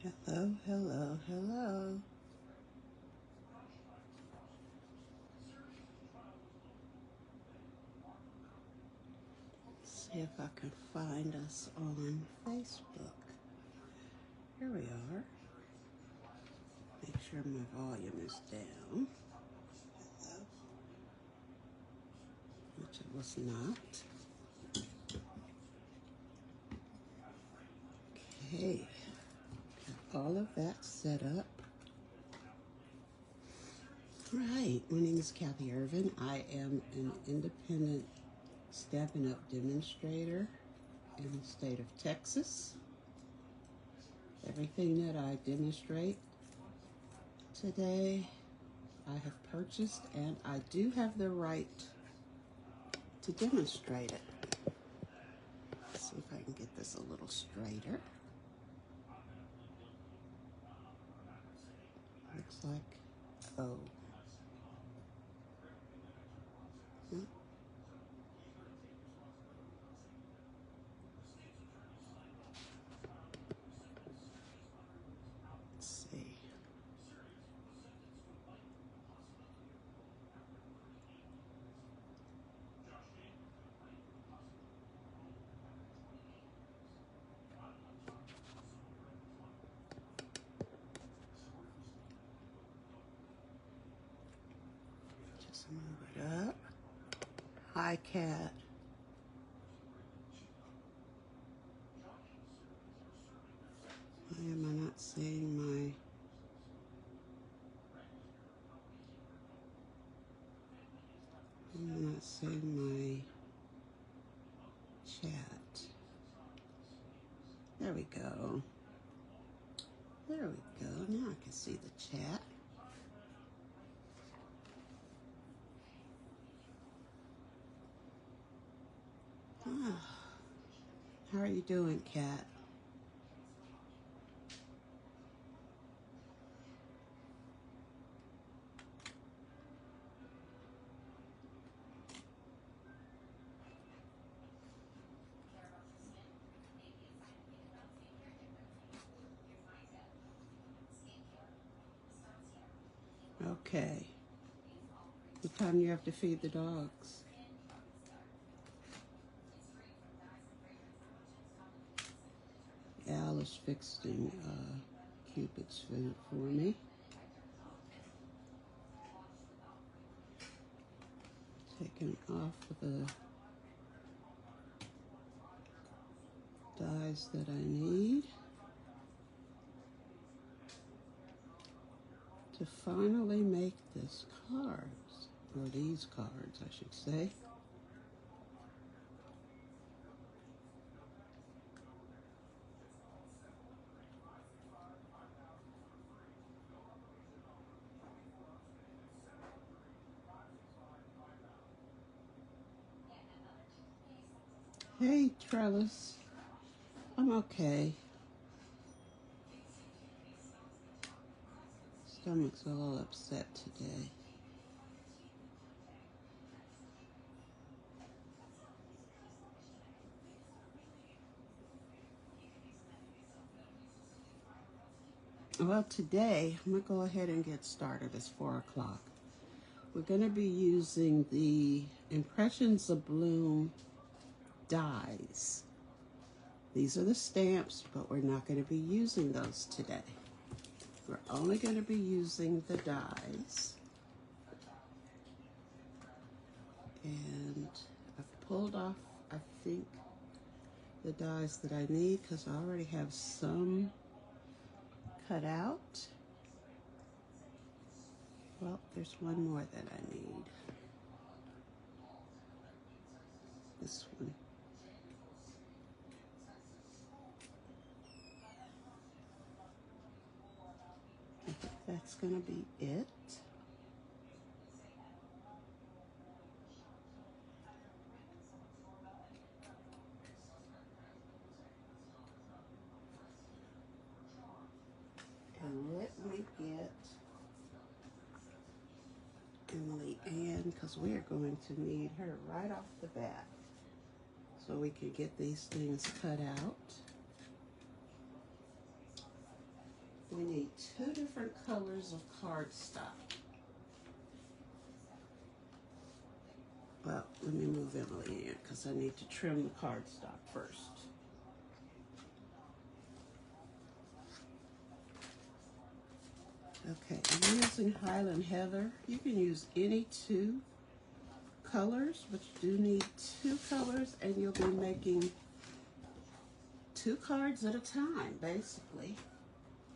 Hello, hello, hello. See if I can find us on Facebook. Here we are. Make sure my volume is down. Hello. Which it was not. Okay. Got all of that set up. Right. My name is Kathy Irvin. I am an independent Stampin' Up demonstrator in the state of Texas. Everything that I demonstrate today, I have purchased, and I do have the right to demonstrate it. Let's see if I can get this a little straighter. Looks like, oh. Hmm. Let's see. Just move it up. Hi, cat. Why am I not seeing my... I'm not seeing my chat. There we go. There we go. Now I can see the chat. Ah. How are you doing, cat? Okay. What time do you have to feed the dogs? Al is fixing Cupid's food for me. Taking off the dies that I need to finally make this cards, or these cards, I should say. Hey, Trellis. I'm okay. Stomach's all upset today. Well, today, I'm going to go ahead and get started. It's 4 o'clock. We're going to be using the Impressions Abloom dies. These are the stamps, but we're not going to be using those today. We're only going to be using the dies. And I've pulled off, I think, the dies that I need because I already have some cut out. Well, there's one more that I need. This one. I think that's going to be it. And let me get Emily Ann, because we are going to need her right off the bat so we can get these things cut out. We need 2 different colors of cardstock. Well, let me move Emily in because I need to trim the cardstock first. Okay, I'm using Highland Heather. You can use any 2 colors, but you do need 2 colors, and you'll be making 2 cards at a time, basically.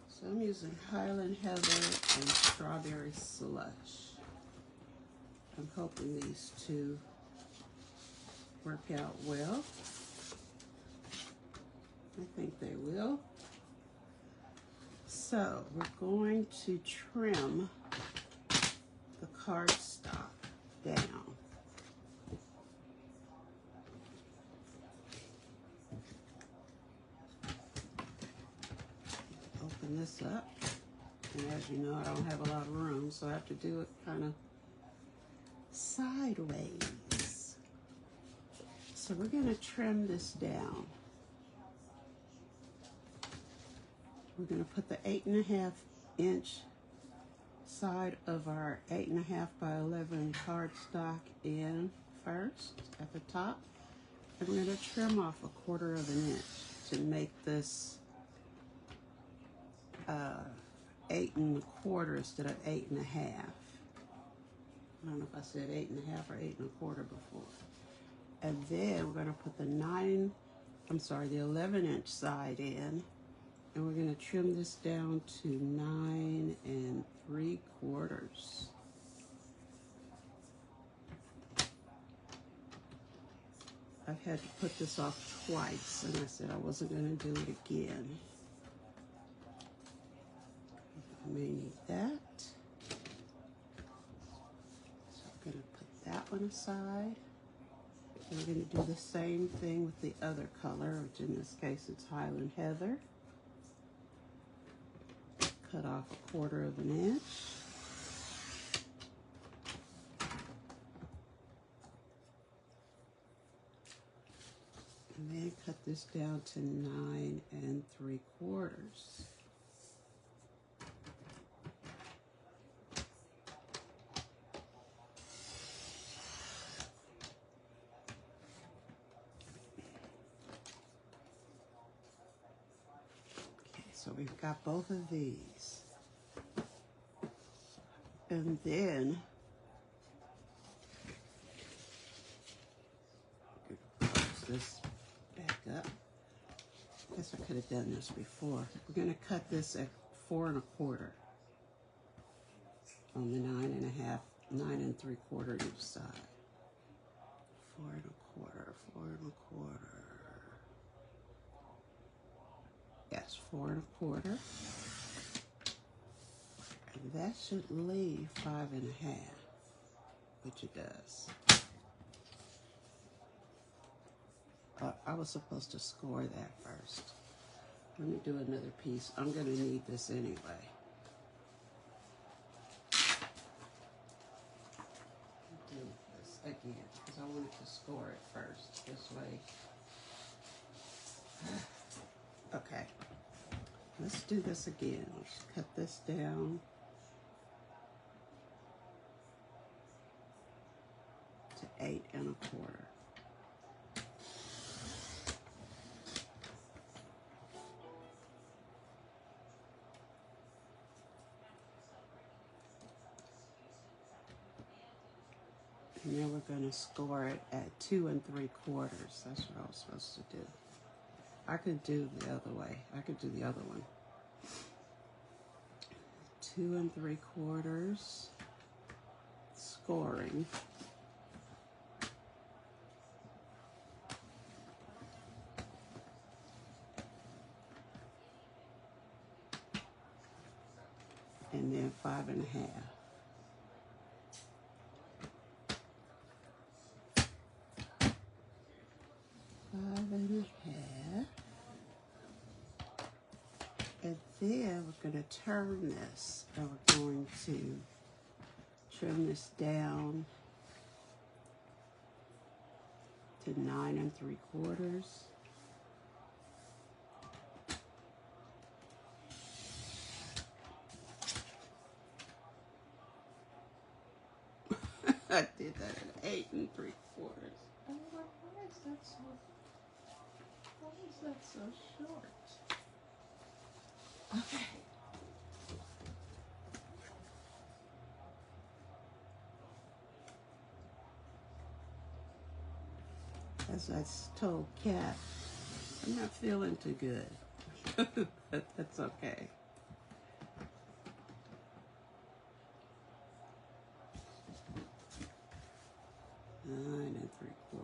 So I'm using Highland Heather and Strawberry Slush. I'm hoping these 2 work out well. I think they will. So we're going to trim the cardstock down. Open this up. And as you know, I don't have a lot of room, so I have to do it kind of sideways. So we're going to trim this down. We're going to put the 8.5 inch side of our 8.5 by 11 cardstock in first at the top. And we're going to trim off 1/4 of an inch to make this 8 1/4 instead of 8.5. I don't know if I said 8.5 or 8 1/4 before. And then we're going to put the 11 inch side in, and we're going to trim this down to 9 3/4. I've had to put this off twice, and I said I wasn't going to do it again. I may need that. So I'm going to put that one aside. And we're going to do the same thing with the other color, which in this case it's Highland Heather. Cut off 1/4 of an inch. And then cut this down to 9 3/4. So we've got both of these. And then close this back up. I guess I could have done this before. We're going to cut this at 4 1/4 on the 9 3/4 each side. 4 1/4, 4 1/4. Yes, 4 1/4. And that should leave 5 1/2, which it does. I was supposed to score that first. Let me do another piece. I'm going to need this anyway. Do this again because I wanted to score it first. This way. Okay. Let's do this again. Let's cut this down to 8 1/4. And then we're going to score it at 2 3/4. That's what I was supposed to do. I could do the other way. I could do the other one. 2 3/4 scoring. And then 5 1/2. 5 1/2. And then we're going to turn this, and we're going to trim this down to 9 3/4. I did that at 8 3/4. I was like, why is that so short? Okay. As I told Kat, I'm not feeling too good. But that's okay. Nine 3/4.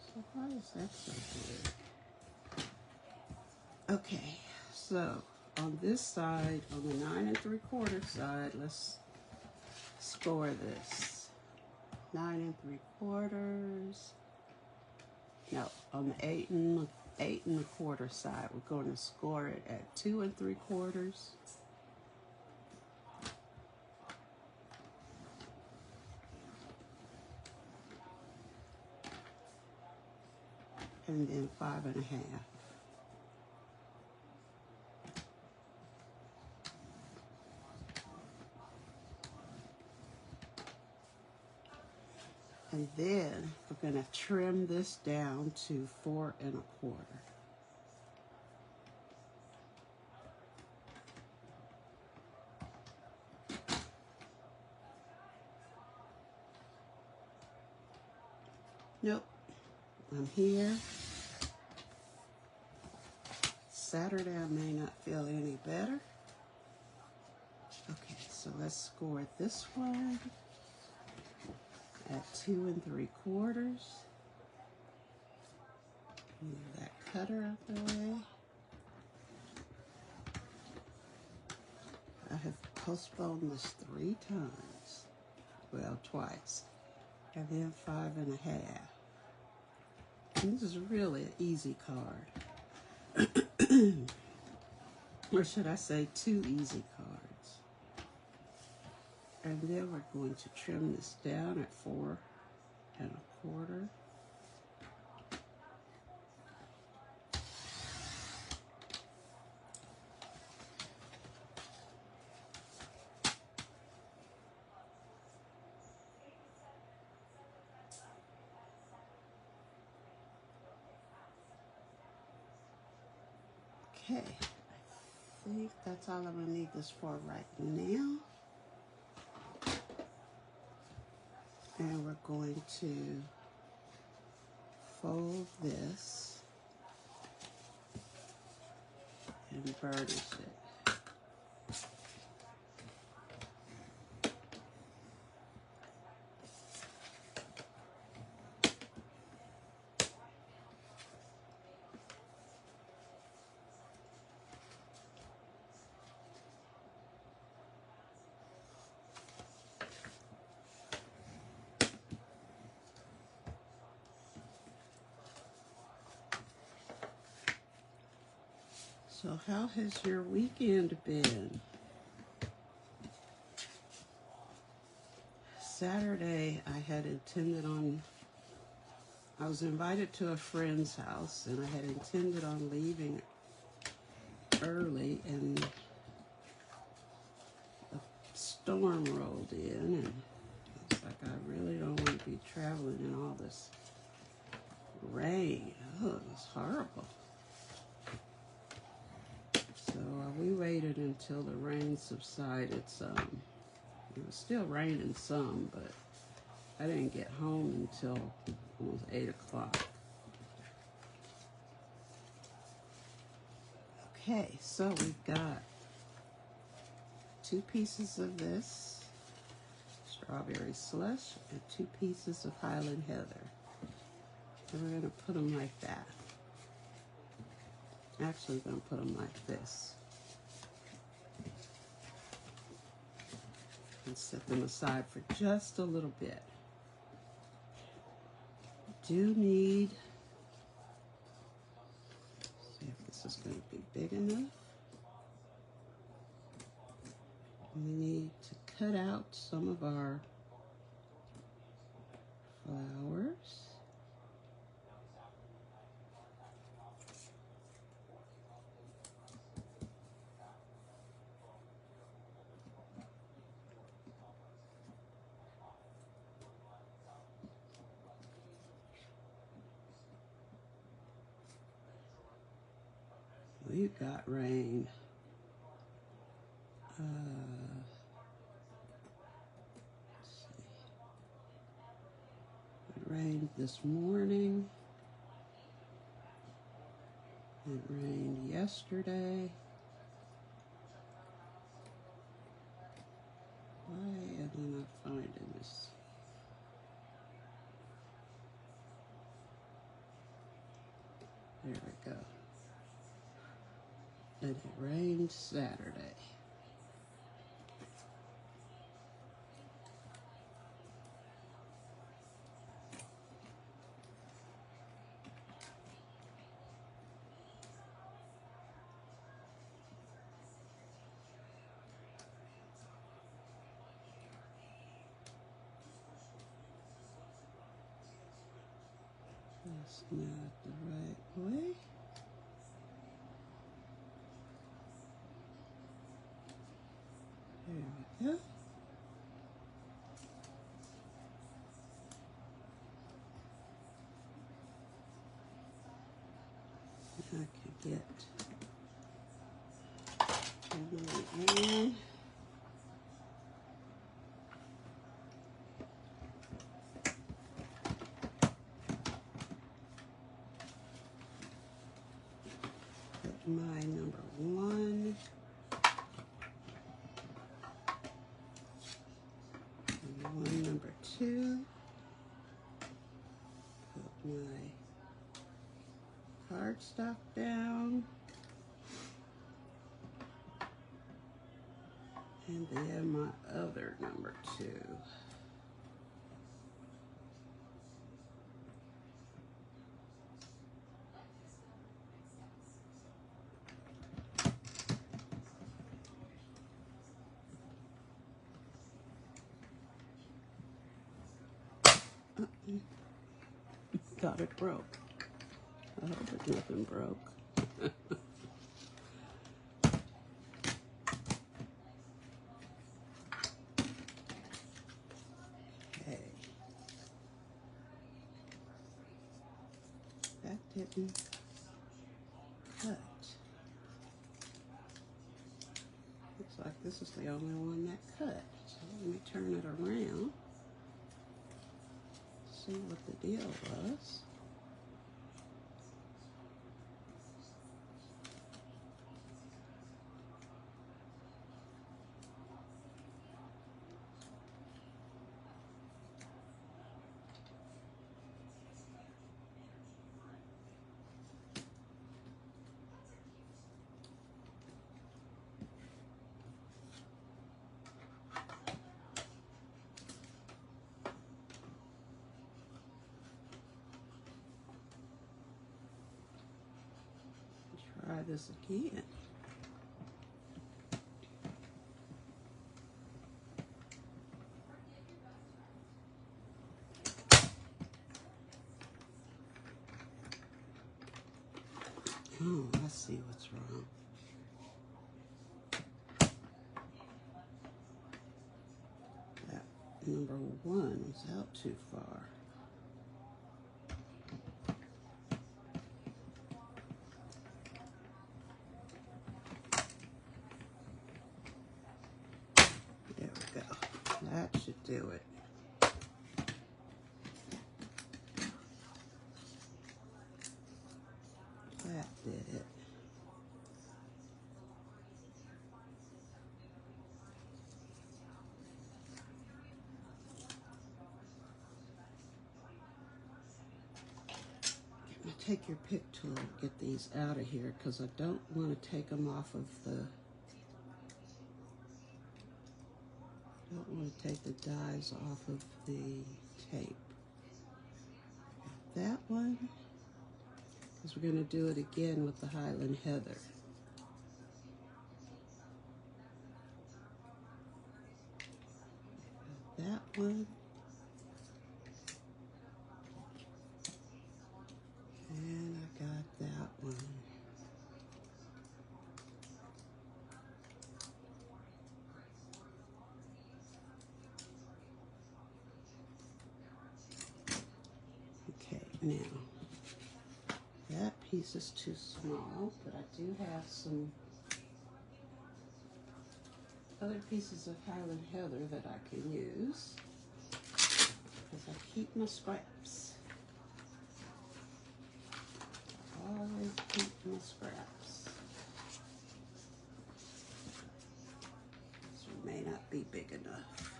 So why is that so good? Okay, so on this side, on the 9 3/4 side, let's score this. 9 3/4. No, on the 8 1/4 side, we're going to score it at 2 3/4. And then 5 1/2. And then we're going to trim this down to 4 1/4. Nope, I'm here. Saturday I may not feel any better. Okay, so let's score this one at 2 3/4. Move that cutter out the way. I have postponed this 3 times. Well, twice. And then 5 1/2. And this is really an easy card. Or should I say 2 easy cards. And then we're going to trim this down at 4 1/4. Okay, I think that's all I'm going to need this for right now. And we're going to fold this and burnish it. So how has your weekend been? Saturday, I was invited to a friend's house, and I had intended on leaving early, and a storm rolled in, and I was like, I really don't want to be traveling in all this rain. Oh, it was horrible. So we waited until the rain subsided some. It was still raining some, but I didn't get home until almost 8 o'clock. Okay, so we've got 2 pieces of this strawberry slush and 2 pieces of Highland Heather. And we're going to put them like that. Actually, we're going to put them like this. And set them aside for just a little bit. Do need, see if this is going to be big enough. We need to cut out some of our flowers. we've got rain. Let's see. It rained this morning. It rained yesterday. Why am I not finding this? There we go. And it rained Saturday. That's not the right way. There we go. I can get Emily Ann. Put my number 1. And one number 2. Put my cardstock down. And then my other number 2. Thought it broke. I hope it nothing broke. Okay. That didn't cut. Looks like this is the only one that cut. So let me turn it around. See what the deal was. Try this again. Oh, I see what's wrong. That number 1 was out too far. There we go. That should do it. That did it. Take your pick tool and get these out of here because I don't want to take them off of the, don't want to take the dies off of the tape. Got that one, because we're going to do it again with the Highland Heather. Got that one. And I got that one. Okay, now that piece is too small, but I do have some other pieces of Highland Heather that I can use, because I keep my scraps. I always keep my scraps. This one may not be big enough.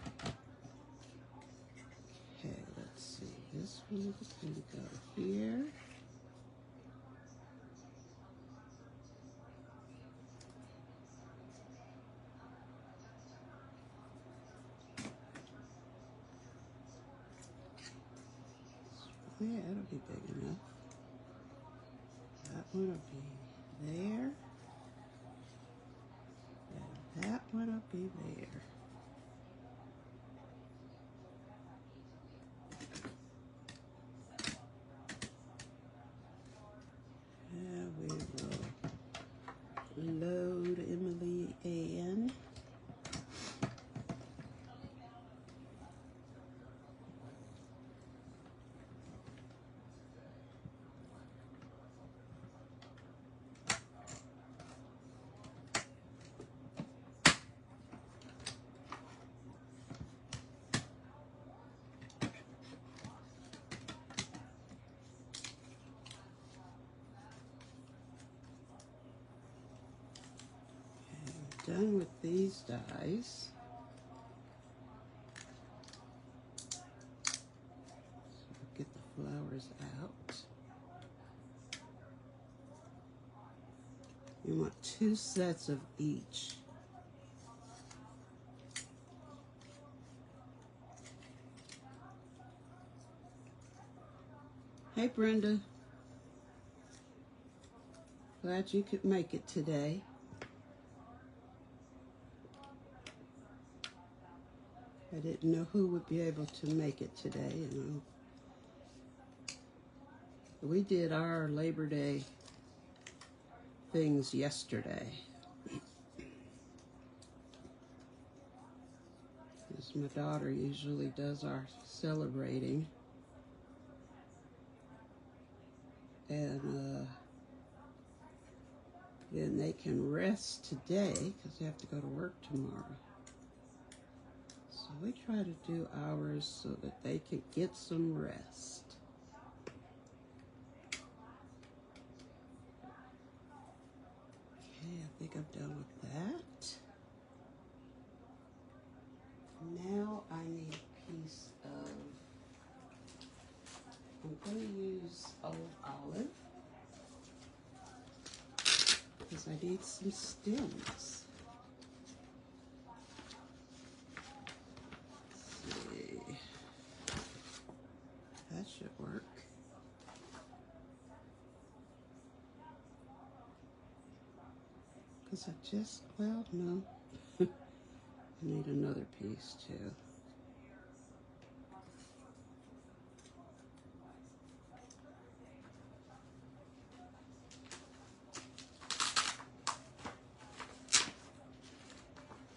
Okay, let's see. This one is going to go here. Yeah, it'll be big enough. That one will be there. And that one will be there. And we will load Emily in. Done with these dies. So get the flowers out. You want 2 sets of each. Hey Brenda, glad you could make it today. I didn't know who would be able to make it today, we did our Labor Day things yesterday. As my daughter usually does our celebrating. And then they can rest today because they have to go to work tomorrow. So we try to do ours so that they can get some rest. Okay, I think I'm done with that. Now I need a piece of, I'm going to use old olive because I need some stems. That should work. Because I just, well, no. I need another piece too.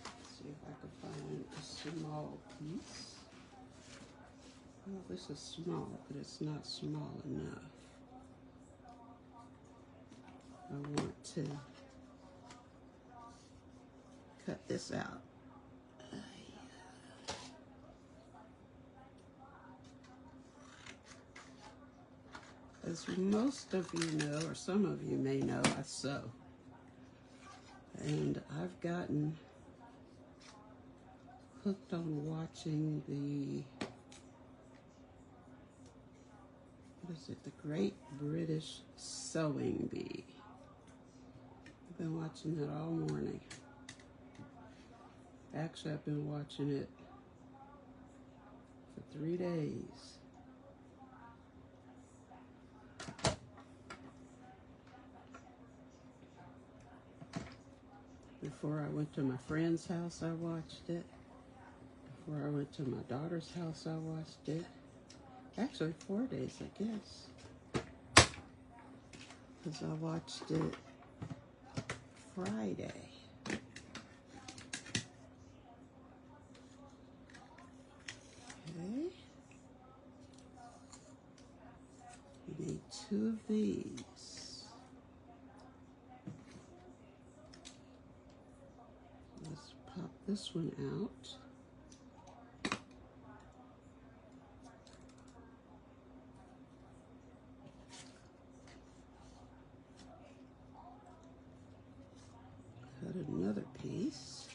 Let's see if I can find a small piece. Well, this is small, but it's not small enough. I want to cut this out. As most of you know, or some of you may know, I sew. And I've gotten hooked on watching the, what is it, the Great British Sewing Bee. I've been watching that all morning. Actually, I've been watching it for 3 days. Before I went to my friend's house, I watched it. Before I went to my daughter's house, I watched it. Actually, 4 days, I guess. Because I watched it Friday. Okay. You need 2 of these. this one out. Cut another piece.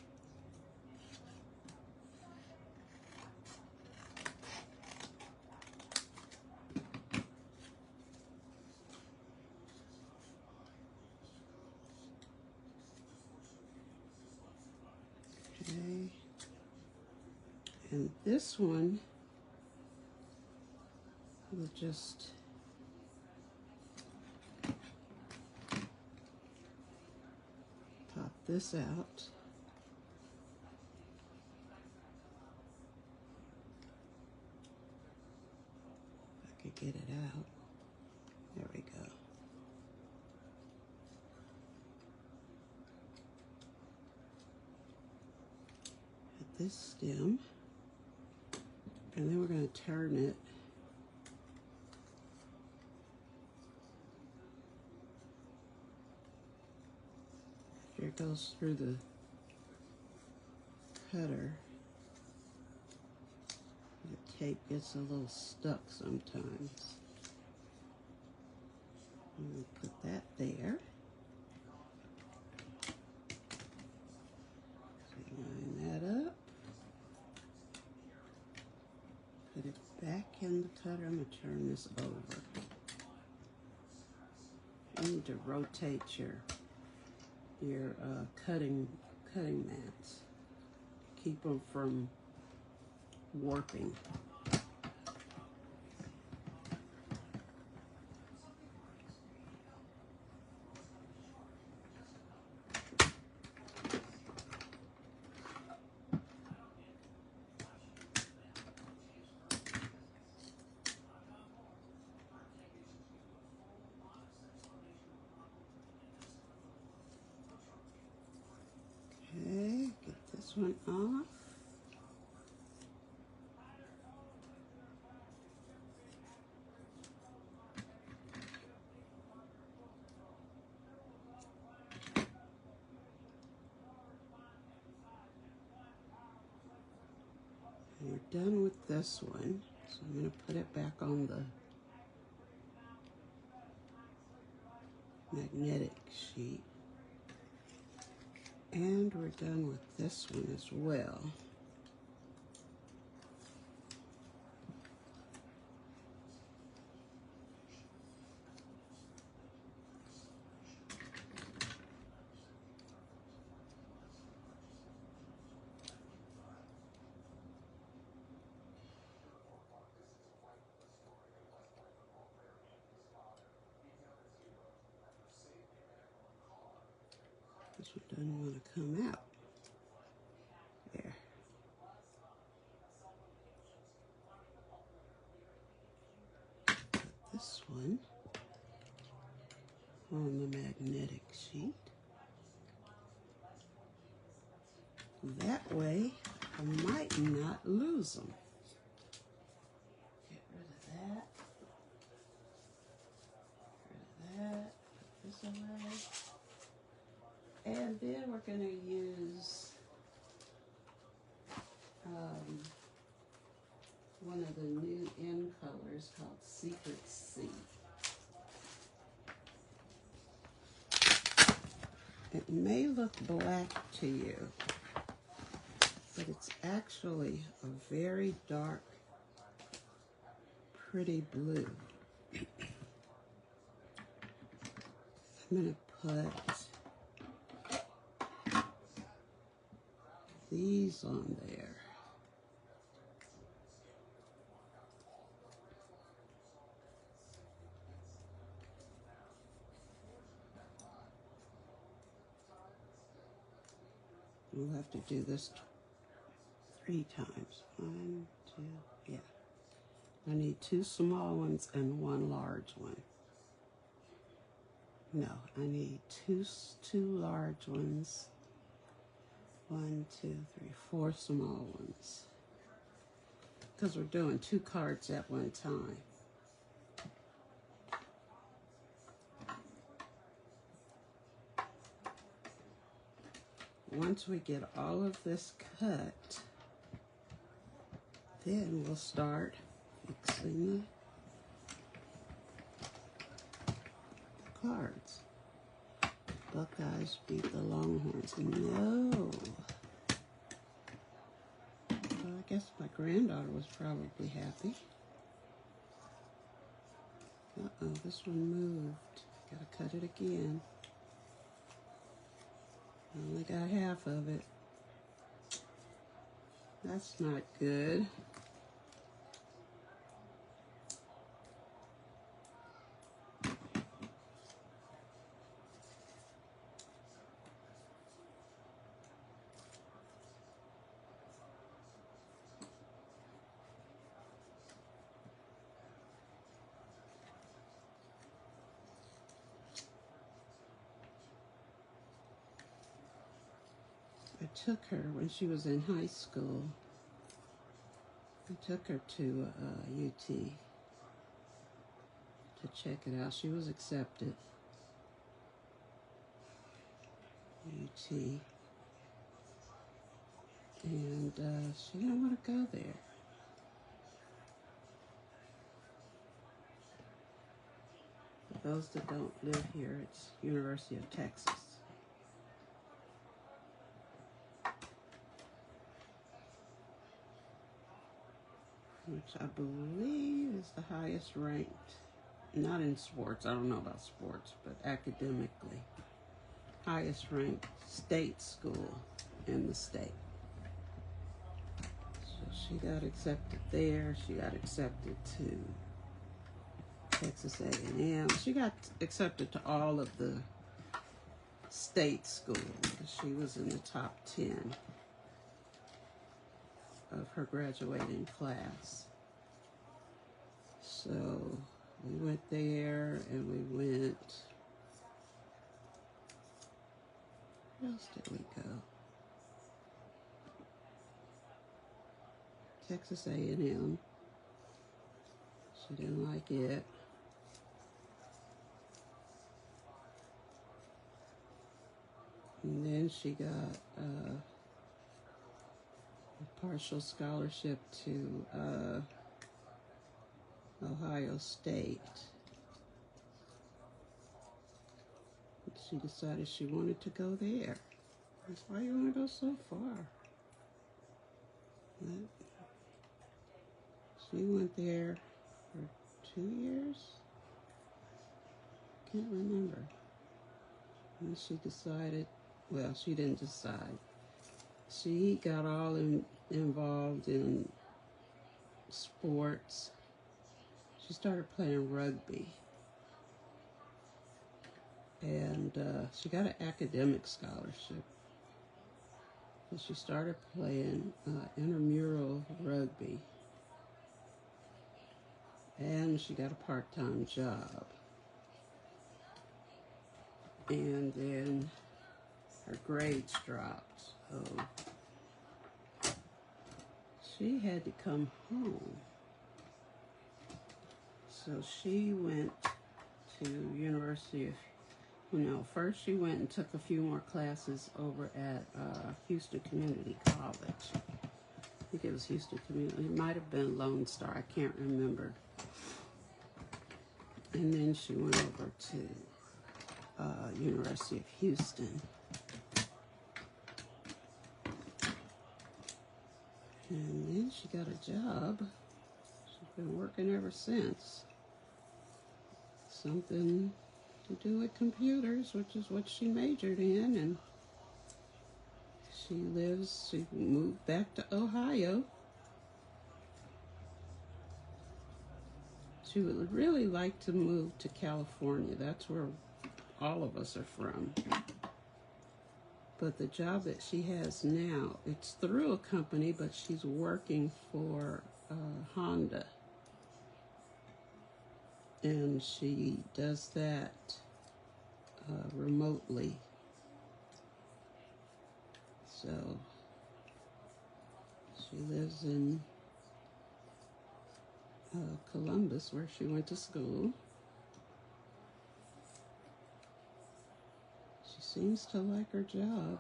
Okay. And this one, we'll just pop this out. If I could get it out. There we go. At this stem, and then we're going to turn it. Here it goes through the cutter. The tape gets a little stuck sometimes. I'm going to put that there. Line that up. Put it back in the cutter. I'm going to turn this over. You need to rotate your cutting mats. Keep them from warping. Okay, get this one off. And we're done with this one, so I'm going to put it back on the magnetic sheet. And we're done with this one as well. This one doesn't want to come out. There. Put this one on the magnetic sheet. That way, I might not lose them. Get rid of that. Get rid of that. Put this away. And then we're going to use one of the new in colors called Secret Sea. It may look black to you, but it's actually a very dark, pretty blue. I'm going to put these on there. We'll have to do this 3 times. 1, 2, yeah. I need 2 small ones and 1 large one. No, I need two large ones. 1, 2, 3, 4 small ones. Because we're doing 2 cards at one time. once we get all of this cut, then we'll start fixing the cards. Buckeyes beat the Longhorns. No. Well, I guess my granddaughter was probably happy. Uh-oh, this one moved. Gotta cut it again. I only got half of it. That's not good. I took her when she was in high school. I took her to UT to check it out. She was accepted. UT. And she didn't want to go there. For those that don't live here, it's University of Texas. Which I believe is the highest ranked, not in sports, I don't know about sports, but academically, highest ranked state school in the state. So she got accepted there. She got accepted to Texas A&M. She got accepted to all of the state schools. She was in the top 10 of her graduating class. So we went there and we went, where else did we go? Texas A&M. She didn't like it. And then she got a partial scholarship to Ohio State. She decided she wanted to go there. That's why you want to go so far. But she went there for 2 years. Can't remember. And she decided, well, she didn't decide. She got all involved in sports. She started playing rugby. And she got an academic scholarship. So she started playing intramural rugby. And she got a part-time job. And then her grades dropped. So she had to come home. So she went to University of, first she went and took a few more classes over at Houston Community College. I think it was Houston Community. It might have been Lone Star. I can't remember. And then she went over to University of Houston. And then she got a job. She's been working ever since. Something to do with computers, which is what she majored in. And she moved back to Ohio. She would really like to move to California. That's where all of us are from. But the job that she has now, it's through a company, but she's working for Honda. And she does that remotely. So she lives in Columbus, where she went to school. She seems to like her job.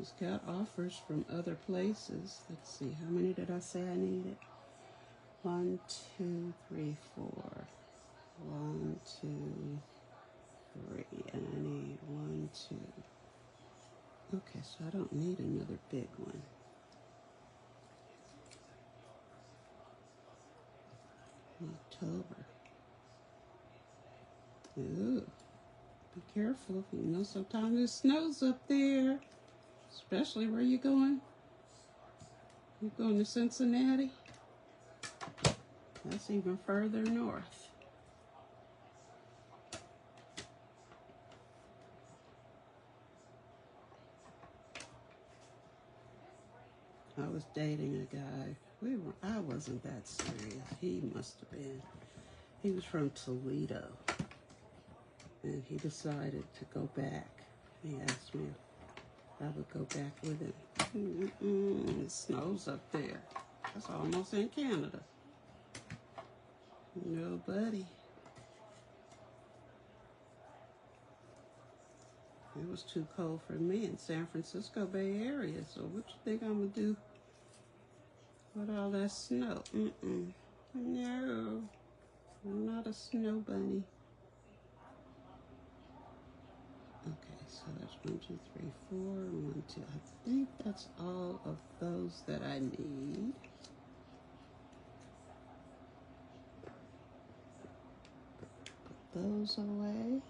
She's got offers from other places. Let's see, how many did I say I needed? 1, 2, 3, 4. 1, 2, 3, and I need 1, 2. Okay, so I don't need another big one. October. Ooh, be careful. You know, sometimes it snows up there, especially where you going. You're going to Cincinnati? That's even further north. I was dating a guy. I wasn't that serious. He must have been. He was from Toledo. And he decided to go back. He asked me if I would go back with him. It snows up there. That's almost in Canada. No, buddy. It was too cold for me in San Francisco Bay Area. So what you think I'm going to do with all that snow? No. I'm not a snow bunny. Okay, so that's 1, 2, 3, 4, 1, 2. I think that's all of those that I need. Put those away.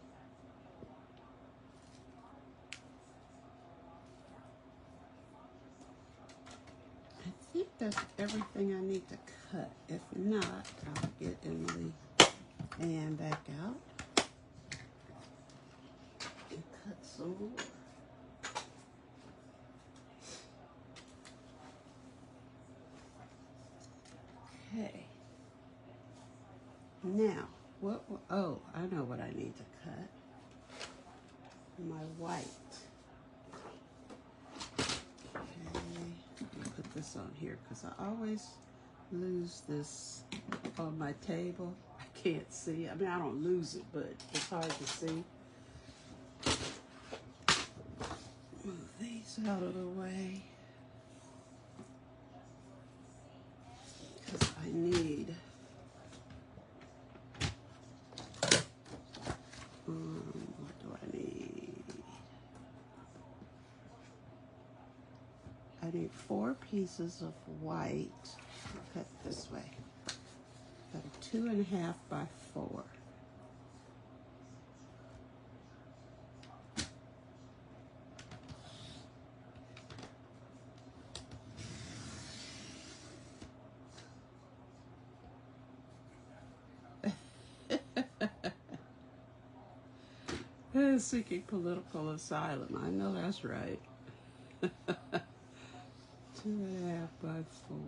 I think that's everything I need to cut. If not, I'll get Emily Ann back out and cut some more. Okay. Now, oh, I know what I need to cut. My white. Put this on here because I always lose this on my table. I can't see. I mean, I don't lose it, but it's hard to see. Move these out of the way because I need what do I need? I need 4 pieces of white. I'll cut this way. Got a 2.5 by 4. Seeking political asylum. I know that's right. 2.5 by 4.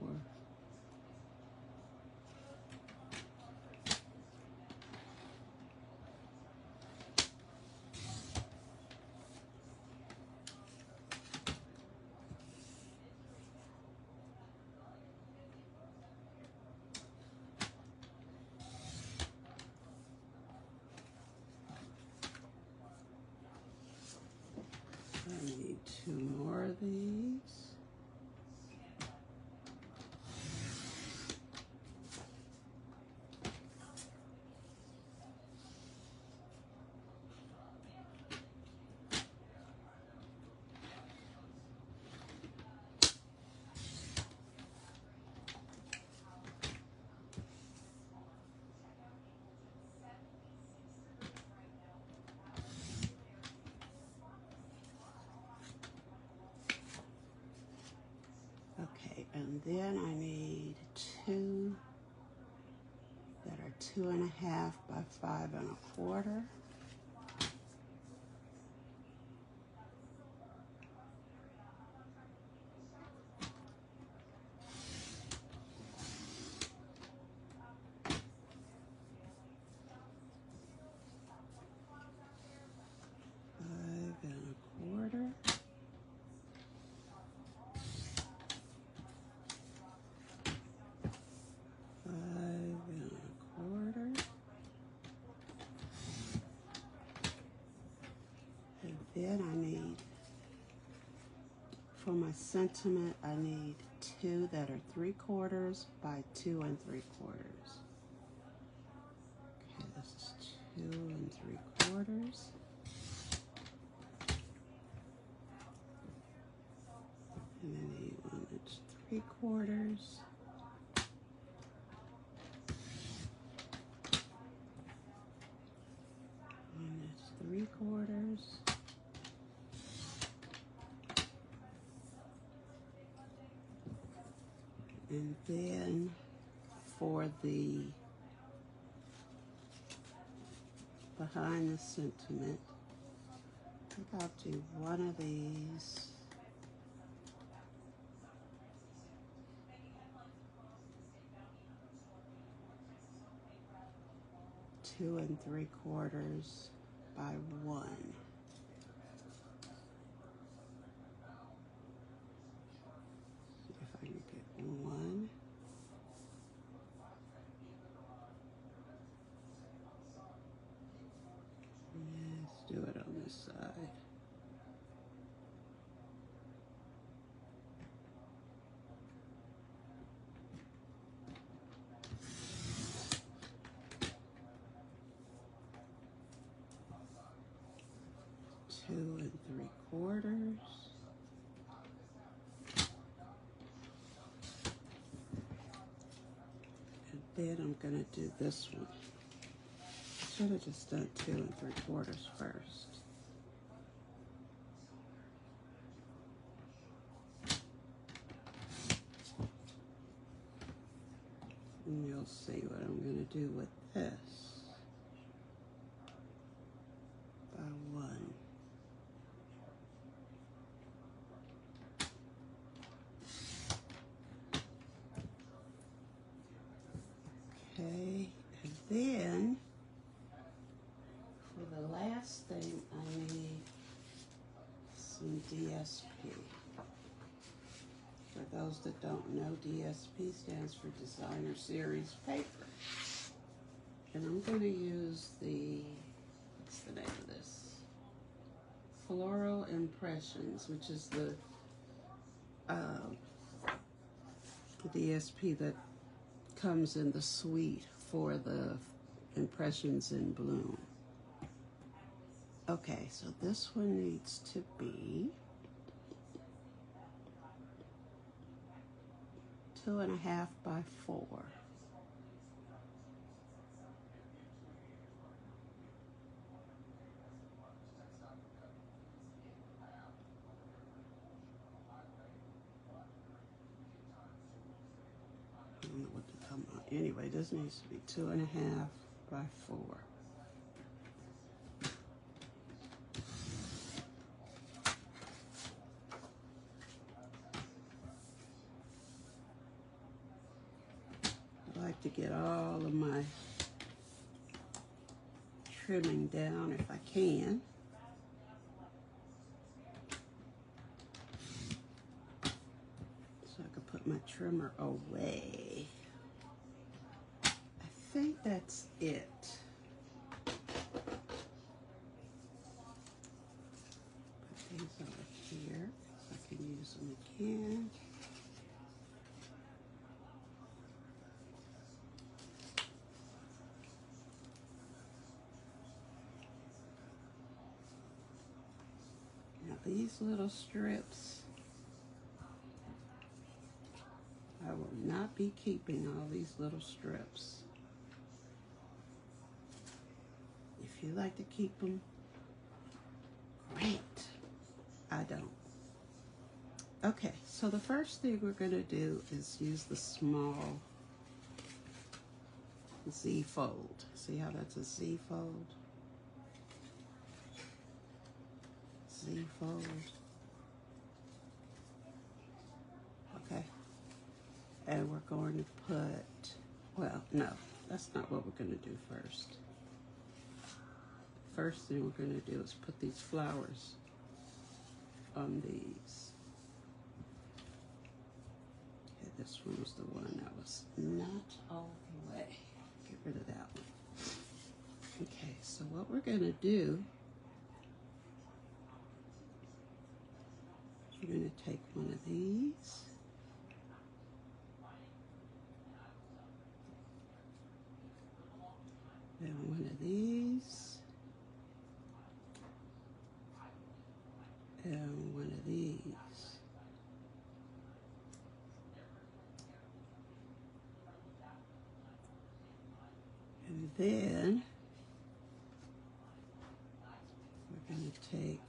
I need 2 more of these. Okay, and then I need 2 that are 2.5 by 5.25. Then I need for my sentiment, I need 2 that are 3/4 by 2 3/4. Okay, this is 2 3/4. And I need one that's 3/4. One that's 3/4. And then for the behind the sentiment, I think I'll do one of these. Two 3/4 by 1. See if I can get 1. Let's do it on this side. Two 3/4. And then I'm going to do this one. Should have just done 2 3/4 first. And you'll see what I'm going to do with this by 1. Okay, and then for the last thing, I need some DSP. For those that don't know, DSP stands for Designer Series Paper. And I'm going to use the, what's the name of this? Floral Impressions, which is the DSP that comes in the suite for the Impressions in Bloom. Okay, so this one needs to be 2.5 by 4. I don't know what to come out. Anyway, this needs to be 2.5 by 4. I like to get all of my trimming down if I can. So I can put my trimmer away. I think that's it. Put these over here so I can use them again. Now these little strips, I will not be keeping all these little strips. If you like to keep them, great. I don't. Okay, so the first thing we're going to do is use the small Z fold. See how that's a Z fold? Z fold. Okay. And we're going to put, well, no, that's not what we're going to do first. First thing we're going to do is put these flowers on these. Okay, this one was the one that was not all the way. Get rid of that one. Okay, so what we're going to do, we're going to take one of these. And one of these. And one of these. And then we're going to take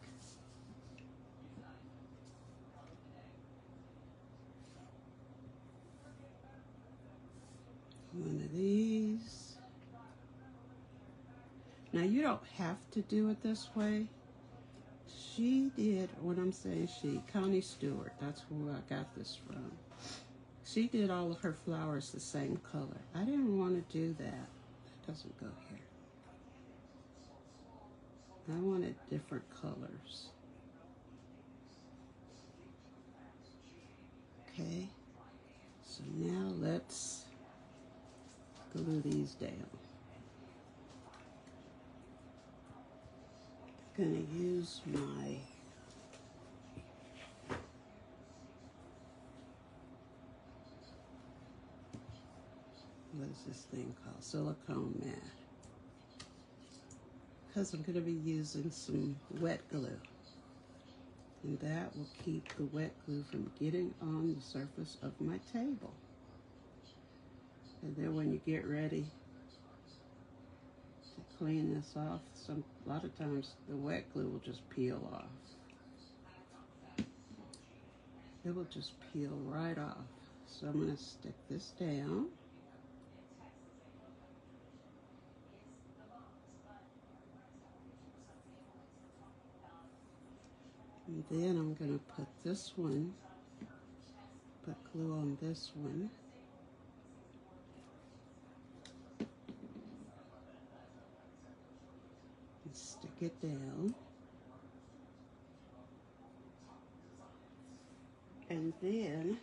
one of these. Now you don't have to do it this way. She did, when I'm saying she, Connie Stewart, that's who I got this from. She did all of her flowers the same color. I didn't want to do that. That doesn't go here. I wanted different colors. Okay, so now let's glue these down. I'm gonna use my what is this thing called? Silicone mat. Because I'm going to be using some wet glue. And that will keep the wet glue from getting on the surface of my table. And then when you get ready to clean this off, a lot of times the wet glue will just peel off. It will just peel right off. So I'm going to stick this down. And then I'm going to put this one, put glue on this one. And stick it down. And then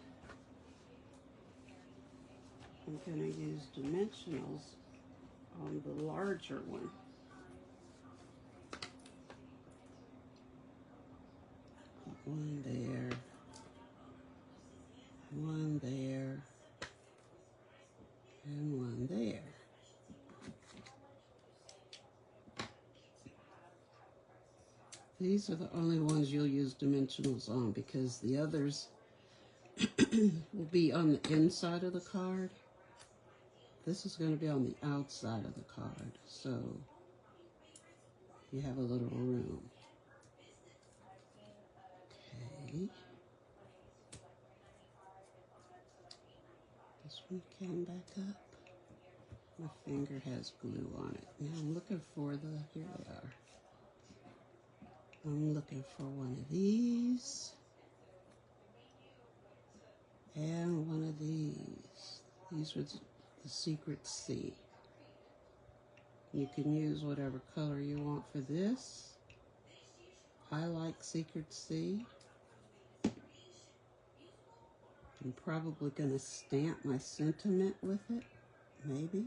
I'm going to use dimensionals on the larger one. One there, one there, and one there. These are the only ones you'll use dimensionals on because the others will be on the inside of the card. This is going to be on the outside of the card, so you have a little room. Okay. This one came back up. My finger has glue on it. Now I'm looking for here they are. I'm looking for one of these. And one of these. These were the Secret C. You can use whatever color you want for this. I like Secret C. I'm probably going to stamp my sentiment with it, maybe.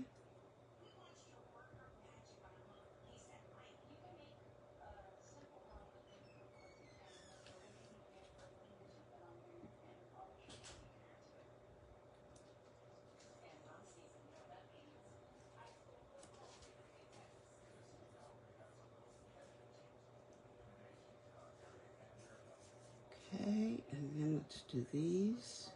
Okay, and then let's do these.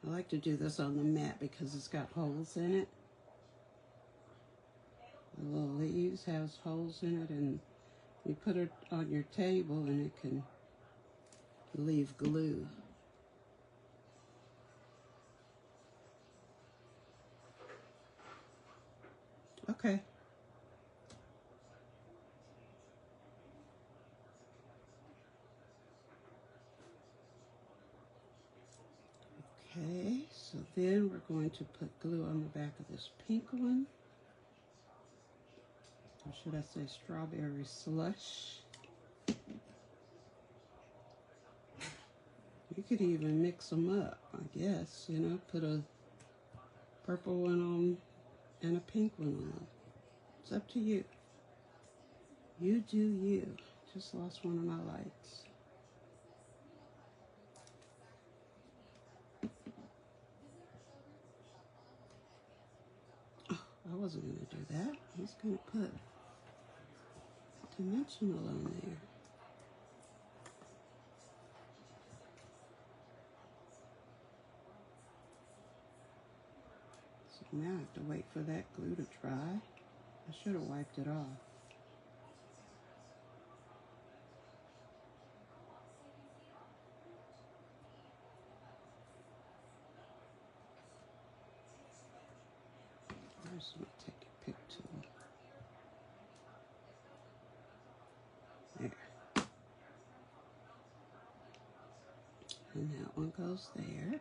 I like to do this on the mat because it's got holes in it. The little leaves has holes in it, and you put it on your table and it can leave glue. Okay. Okay, so then we're going to put glue on the back of this pink one. Or should I say strawberry slush? You could even mix them up, I guess, you know, put a purple one on and a pink one on. It's up to you. You do you. Just lost one of my lights. Oh, I wasn't going to do that. I was going to put dimensional on there. So now I have to wait for that glue to dry. I should have wiped it off. I'm just going to take a pick tool. There. And that one goes there.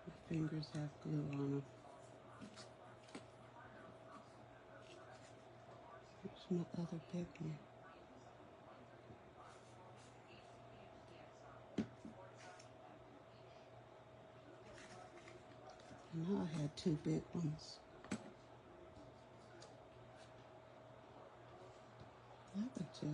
My fingers have glue on them. Here's my other big one. I know I had two big ones. Leather to it.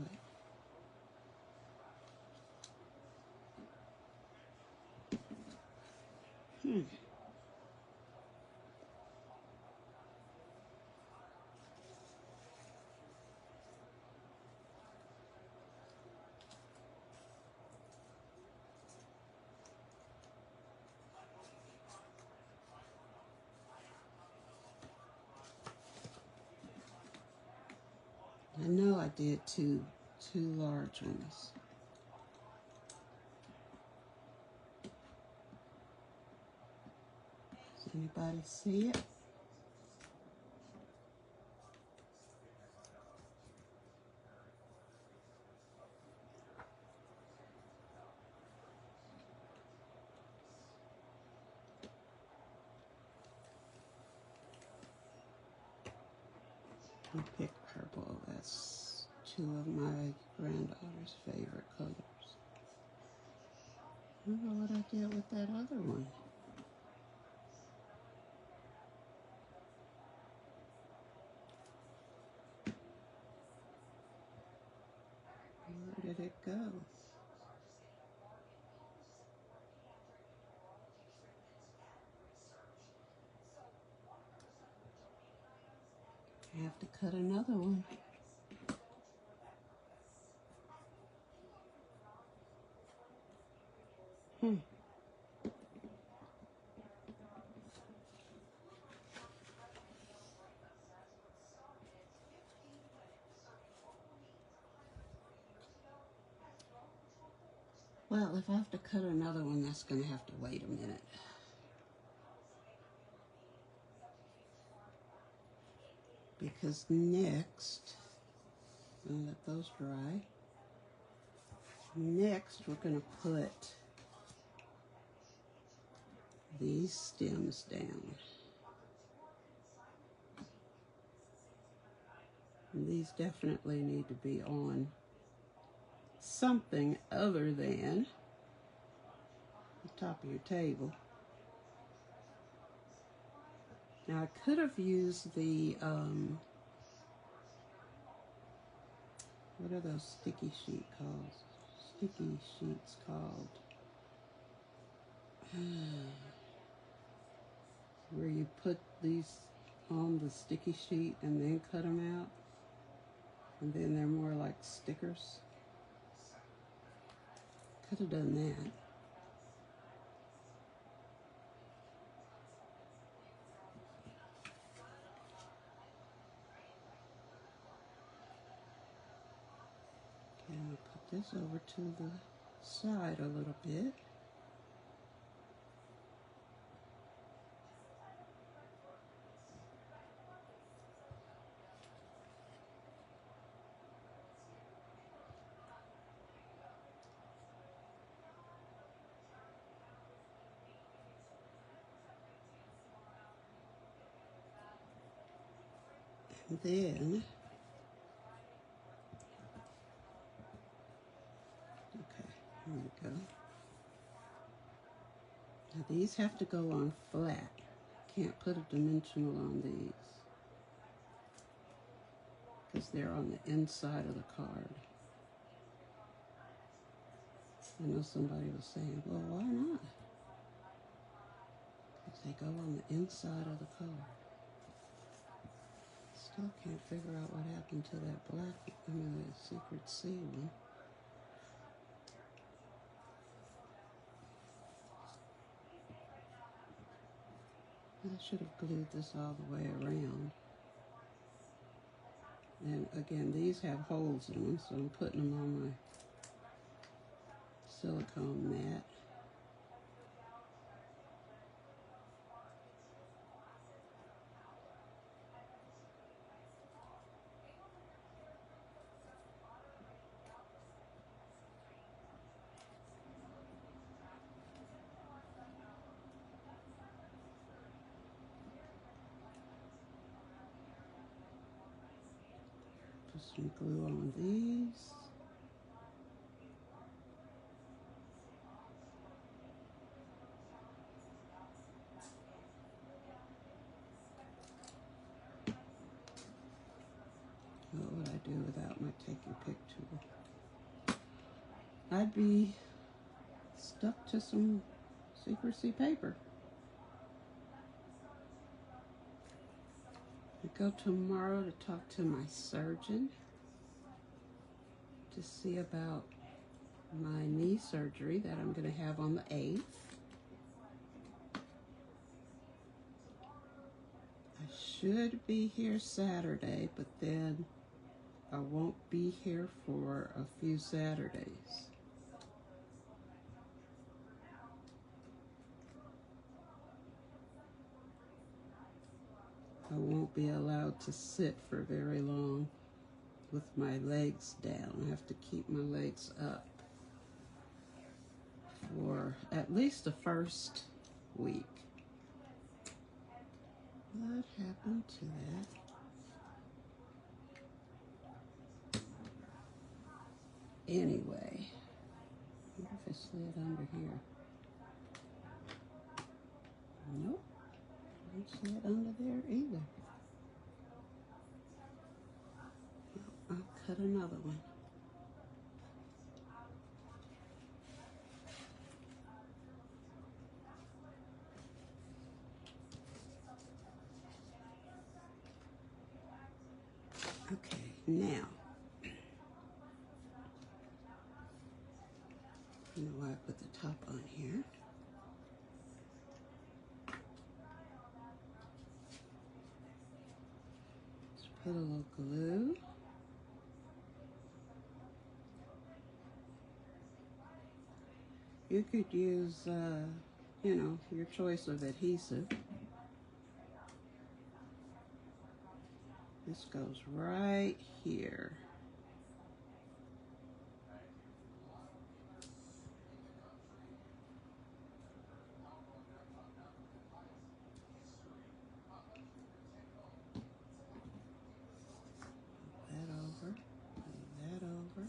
I know I did two large ones. Does anybody see it? I picked purple. That's two of my granddaughter's favorite colors. I don't know what I did with that other one. Where did it go? I have to cut another one. Well, if I have to cut another one, that's going to have to wait a minute. Because next, I'll let those dry. Next, we're going to put these stems down. And these definitely need to be on something other than the top of your table. Now I could have used the, what are those sticky sheets called? Where you put these on the sticky sheet and then cut them out. And then they're more like stickers. Could have done that. Okay, I'm going to put this over to the side a little bit. And then, okay, here we go. Now These have to go on flat. Can't put a dimensional on these because they're on the inside of the card. I know somebody was saying, well, why not? Because they go on the inside of the card. Still can't figure out what happened to that black, the Secret C one. I should have glued this all the way around. And again, these have holes in them, so I'm putting them on my silicone mat. Put some glue on these. What would I do without my Take Your Pick tool? I'd be stuck to some secrecy paper. I go tomorrow to talk to my surgeon to see about my knee surgery that I'm going to have on the 8th. I should be here Saturday, but then I won't be here for a few Saturdays. I won't be allowed to sit for very long with my legs down. I have to keep my legs up for at least the first week. What happened to that? Anyway, I wonder if it slid under here. Nope, it didn't slid under there either. I'll cut another one. Okay, now, you know why I put the top on here. Just put a little glue. You could use, you know, your choice of adhesive. This goes right here. That over, move that over.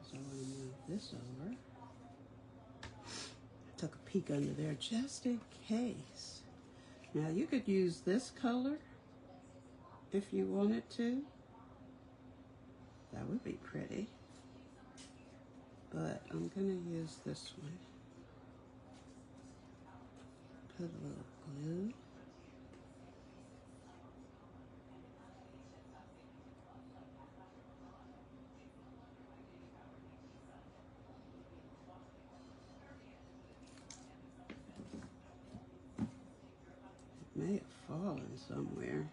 So I'm going to move this over. I took a peek under there just in case. Now you could use this color if you wanted to. That would be pretty. But I'm going to use this one. Put a little glue. It may have fallen somewhere.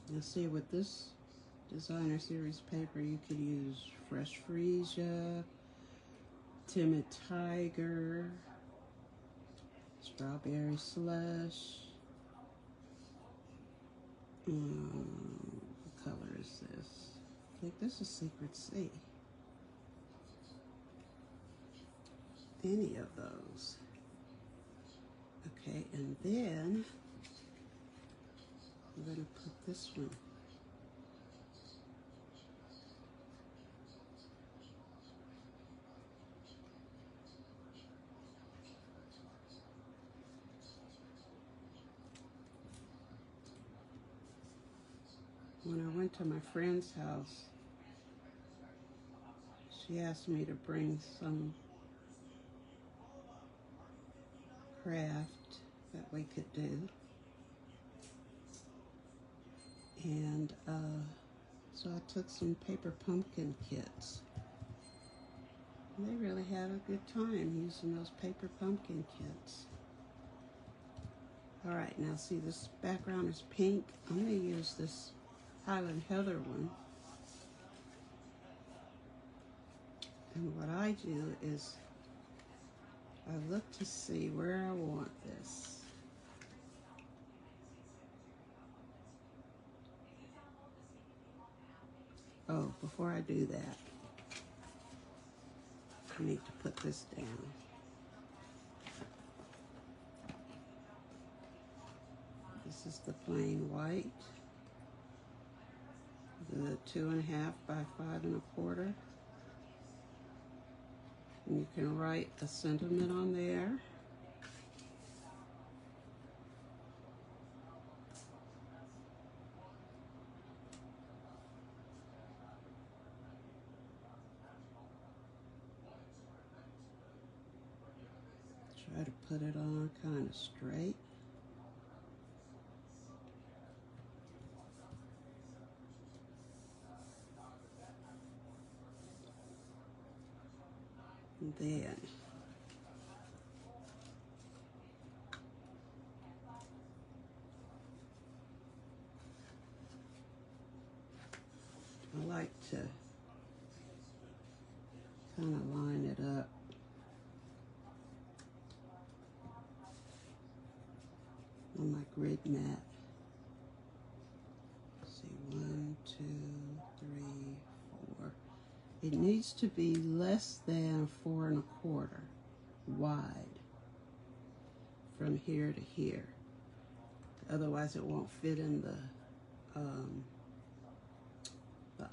You'll see with this designer series paper, you could use Fresh Freesia, Timid Tiger, Strawberry Slush. What color is this? I think this is Secret C. Any of those. Okay, and then we're going to put this one. When I went to my friend's house, she asked me to bring some craft that we could do. And so I took some paper pumpkin kits. And they really had a good time using those paper pumpkin kits. All right, now see this background is pink. I'm going to use this Highland Heather one. And what I do is I look to see where I want this. Oh, before I do that, I need to put this down. This is the plain white, the 2.5 by 5.25. And you can write a sentiment on there. Try to put it on kind of straight. And then I like to kind of line it up on my grid mat. Let's see, 1, 2, 3, 4. It needs to be less than 4.25 wide from here to here. Otherwise, it won't fit in the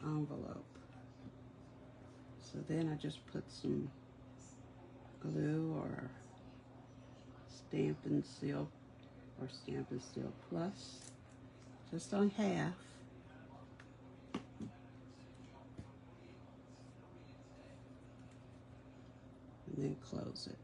envelope. So then I just put some glue or Stampin' Seal or Stampin' Seal Plus just on half. And then close it.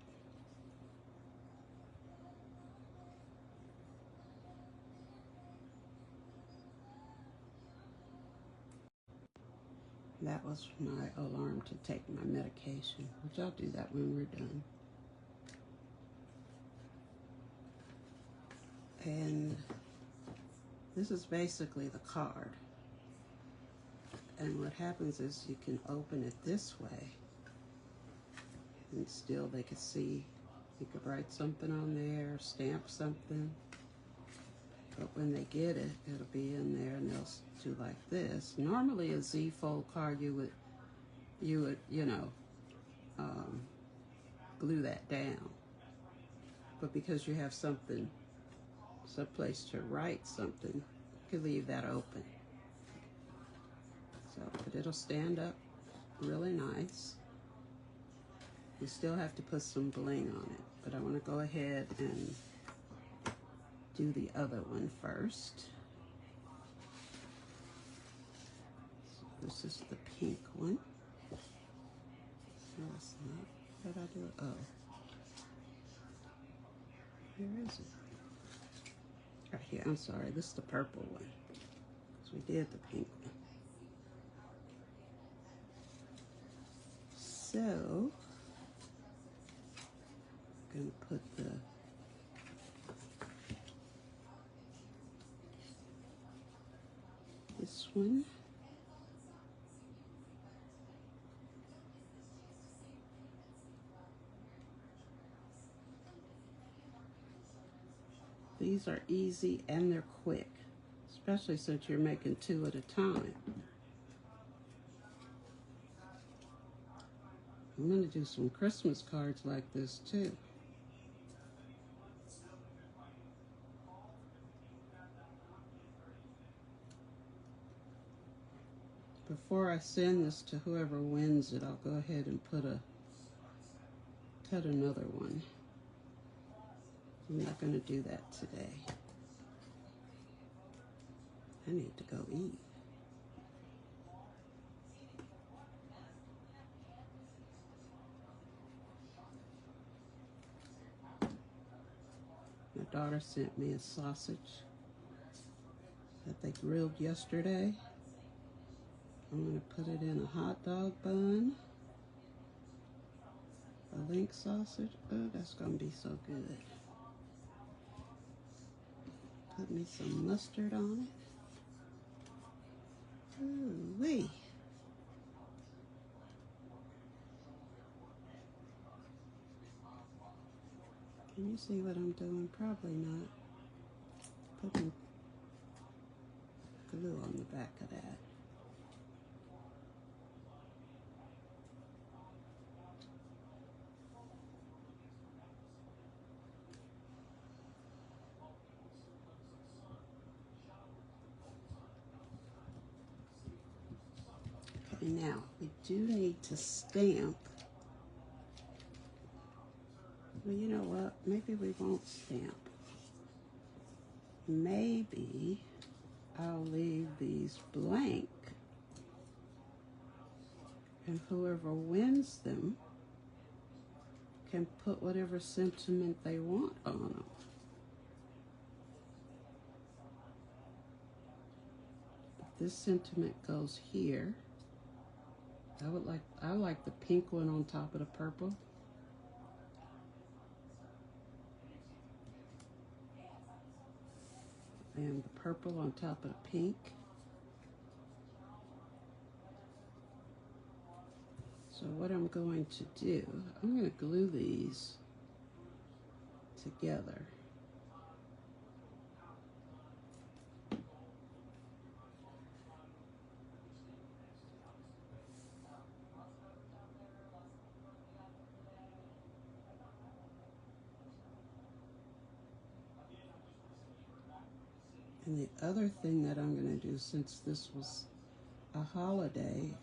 That was my alarm to take my medication, which I'll do that when we're done. And this is basically the card. And what happens is you can open it this way and still they can see. You could write something on there, stamp something. But when they get it, it'll be in there and they'll do like this. Normally a Z-fold card, you would, you know, glue that down. But because you have something, someplace to write something, you can leave that open. So, but it'll stand up really nice. You still have to put some bling on it, but I want to go ahead and do the other one first. So this is the pink one. No, it's not. What did I do? Oh. Where is it? Right here. I'm sorry. This is the purple one. So we did the pink one. So, I'm going to put this one. These are easy and they're quick, especially since you're making 2 at a time. I'm going to do some Christmas cards like this too. Before I send this to whoever wins it, I'll go ahead and cut another one. I'm not going to do that today. I need to go eat. My daughter sent me a sausage that they grilled yesterday. I'm going to put it in a hot dog bun. A link sausage. Oh, that's going to be so good. Put me some mustard on it. Ooh-wee. Can you see what I'm doing? Probably not. Putting glue on the back of that. Okay, now we do need to stamp. Well, you know what? Maybe we won't stamp. Maybe I'll leave these blank, and whoever wins them can put whatever sentiment they want on them. This sentiment goes here. I like the pink one on top of the purple. And the purple on top of the pink. So what I'm going to do, I'm going to glue these together. And the other thing that I'm going to do, since this was a holiday,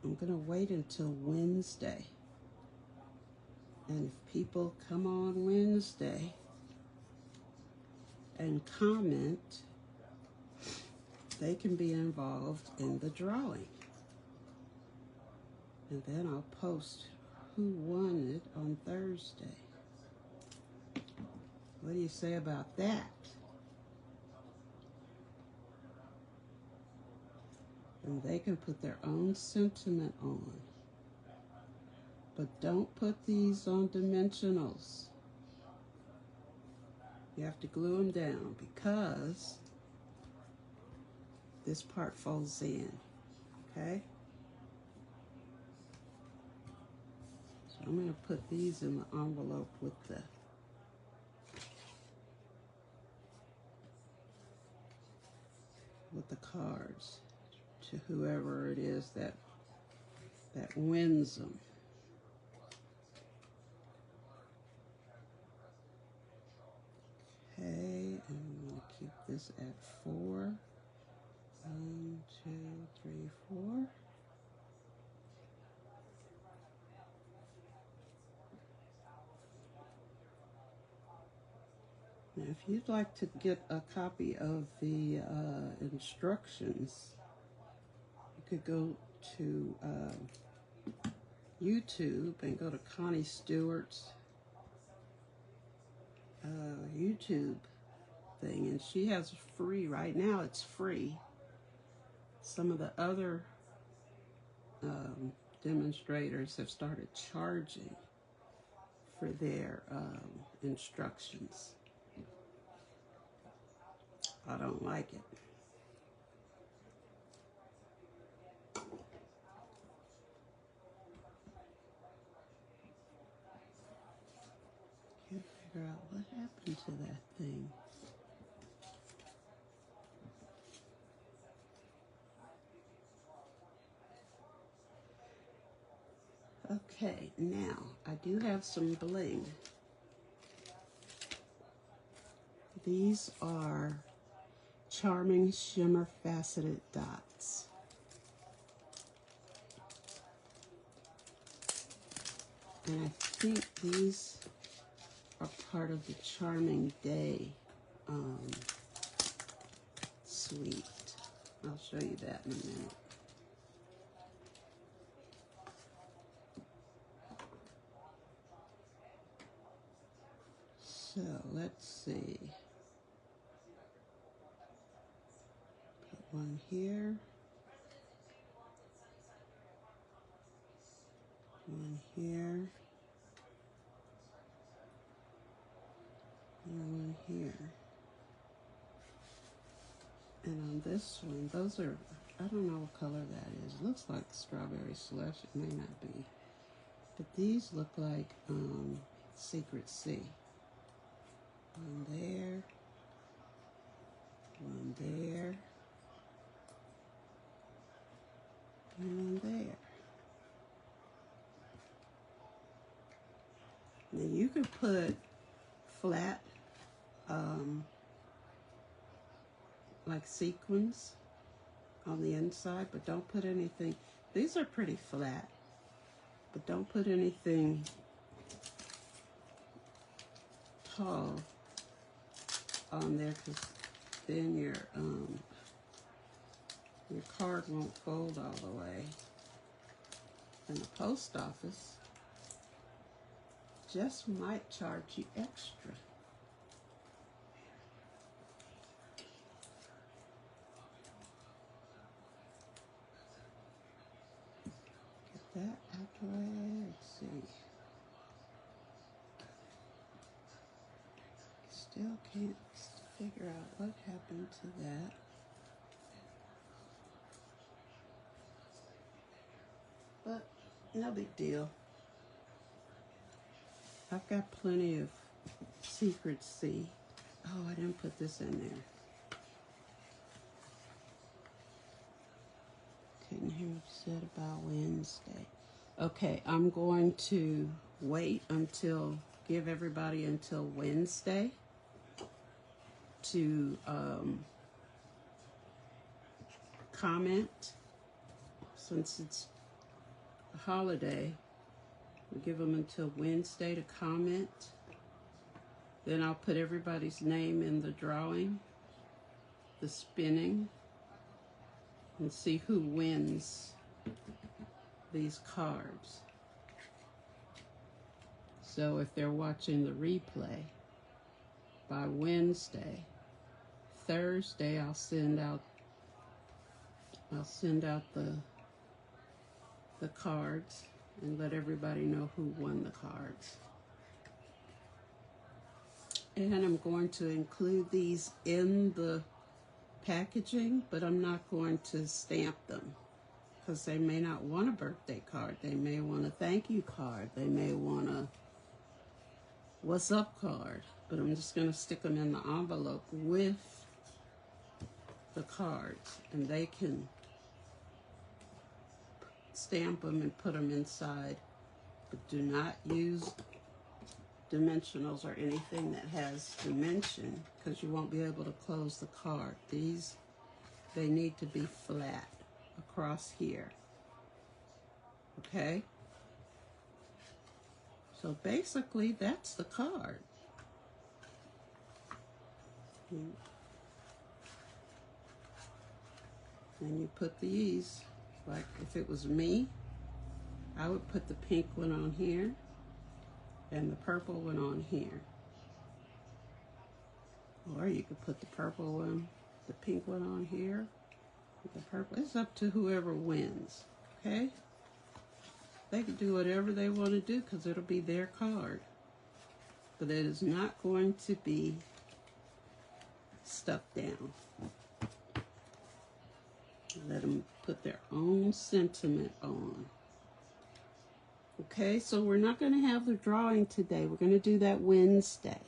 I'm going to wait until Wednesday. And if people come on Wednesday and comment, they can be involved in the drawing. And then I'll post who won it on Thursday. What do you say about that? And they can put their own sentiment on. But don't put these on dimensionals. You have to glue them down because this part folds in, okay? So I'm going to put these in the envelope with the cards to whoever it is that wins them. Okay, and I'm going to keep this at 4. 1, 2, 3, 4. Now, if you'd like to get a copy of the instructions, you could go to YouTube and go to Connie Stewart's YouTube thing, and she has free right now. It's free. Some of the other demonstrators have started charging for their instructions. I don't like it. Can't figure out what happened to that thing. Okay, now I do have some bling. These are Charming Shimmer Faceted Dots. And I think these are part of the Charming Day suite. I'll show you that in a minute. So let's see. Put one here. One here. And one here. And on this one, those are, I don't know what color that is. It looks like strawberry slush. It may not be. But these look like Secret Sea. One there. One there. And one there. Now you could put flat, like sequins on the inside, but don't put anything. These are pretty flat, but don't put anything tall on there, because then your card won't fold all the way. And the post office just might charge you extra. Get that out the way. Let's see. Still can't figure out what happened to that. But no big deal. I've got plenty of Secret Sea. Oh, I didn't put this in there. Couldn't hear what you said about Wednesday. Okay, I'm going to wait until, give everybody until Wednesday to comment. Since it's a holiday, we give them until Wednesday to comment. Then I'll put everybody's name in the drawing, the spinning, and see who wins these cards. So if they're watching the replay, by Wednesday, Thursday, I'll send out the cards and let everybody know who won the cards. And I'm going to include these in the packaging, but I'm not going to stamp them, because they may not want a birthday card. They may want a thank you card. They may want a what's up card. But I'm just going to stick them in the envelope with the cards, and they can stamp them and put them inside. But do not use dimensionals or anything that has dimension, because you won't be able to close the card. These, they need to be flat across here. Okay? So basically, that's the card. And you put these, like if it was me, I would put the pink one on here and the purple one on here. Or you could put the purple one, the pink one on here, the purple. It's up to whoever wins, okay? They can do whatever they want to do, because it'll be their card. But it is not going to be stuck down. Let them put their own sentiment on. Okay, so we're not going to have the drawing today. We're going to do that Wednesday.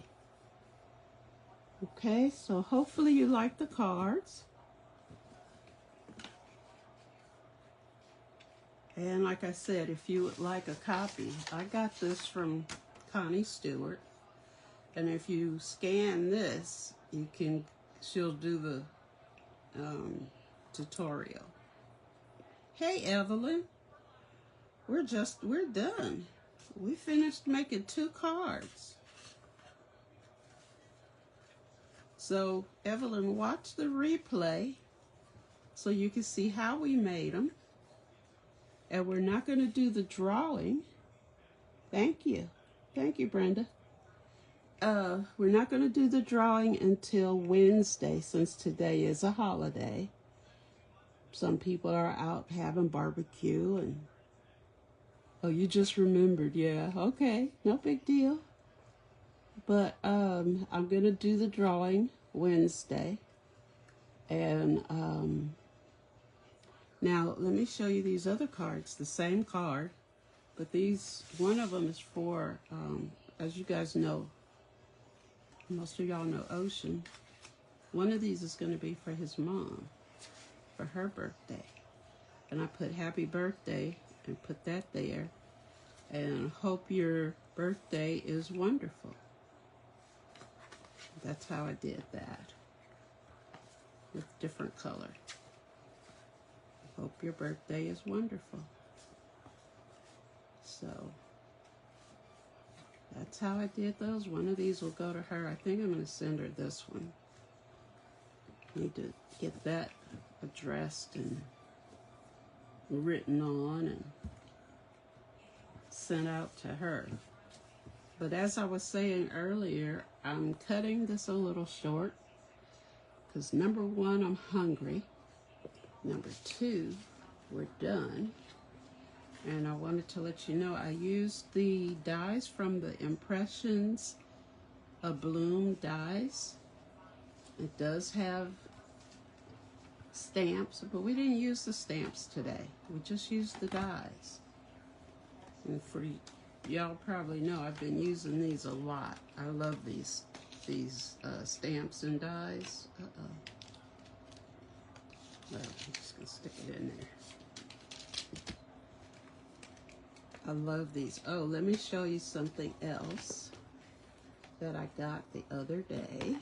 Okay, so hopefully you like the cards. And like I said, if you would like a copy, I got this from Connie Stewart. And if you scan this, you can, she'll do the tutorial. Hey, Evelyn. We're done. We finished making 2 cards. So, Evelyn, watch the replay so you can see how we made them. And we're not going to do the drawing. Thank you. Thank you, Brenda. We're not going to do the drawing until Wednesday, since today is a holiday. Some people are out having barbecue and... Oh, you just remembered. Yeah, okay. No big deal. But I'm going to do the drawing Wednesday. And now let me show you these other cards. The same card. But these, one of them is for, as you guys know, most of y'all know Ocean. One of these is going to be for his mom, for her birthday. And I put happy birthday and put that there. And hope your birthday is wonderful. That's how I did that. With different color. Hope your birthday is wonderful. So, that's how I did those. One of these will go to her. I think I'm going to send her this one. Need to get that addressed and written on and sent out to her. But as I was saying earlier, I'm cutting this a little short because number 1, I'm hungry. Number 2, we're done. And I wanted to let you know I used the dies from the Impressions Abloom dies. It does have stamps, but we didn't use the stamps today. We just used the dies. And for y'all probably know, I've been using these a lot. I love these stamps and dies. Well, I'm just gonna stick it in there. I love these. Oh, let me show you something else that I got the other day.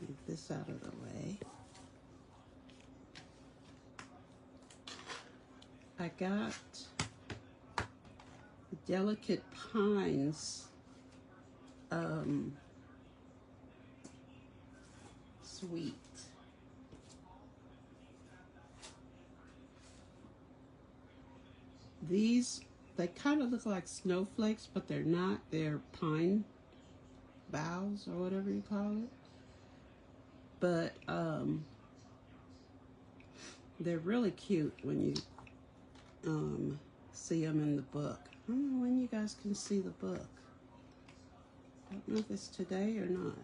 Move this out of the way. I got the Delicate Pines sweet. These, they kind of look like snowflakes, but they're not. They're pine boughs or whatever you call it. But they're really cute when you see them in the book. I don't know when you guys can see the book. I don't know if it's today or not.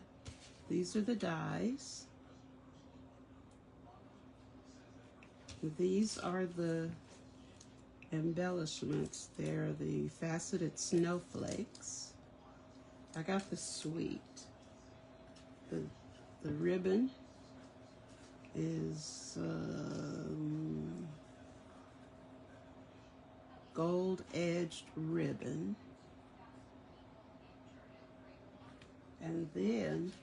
These are the dies. These are the embellishments. They're the faceted snowflakes. I got the sweet. The ribbon is gold edged ribbon. And then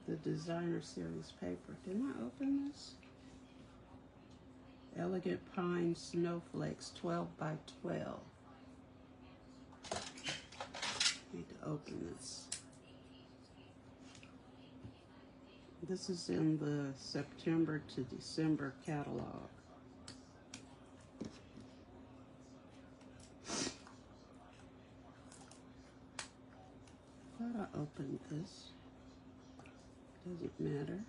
the designer series paper. Didn't I open this? Elegant Pine Snowflakes 12 by 12. Need to open this. This is in the September to December catalog. Thought I opened this. Doesn't matter.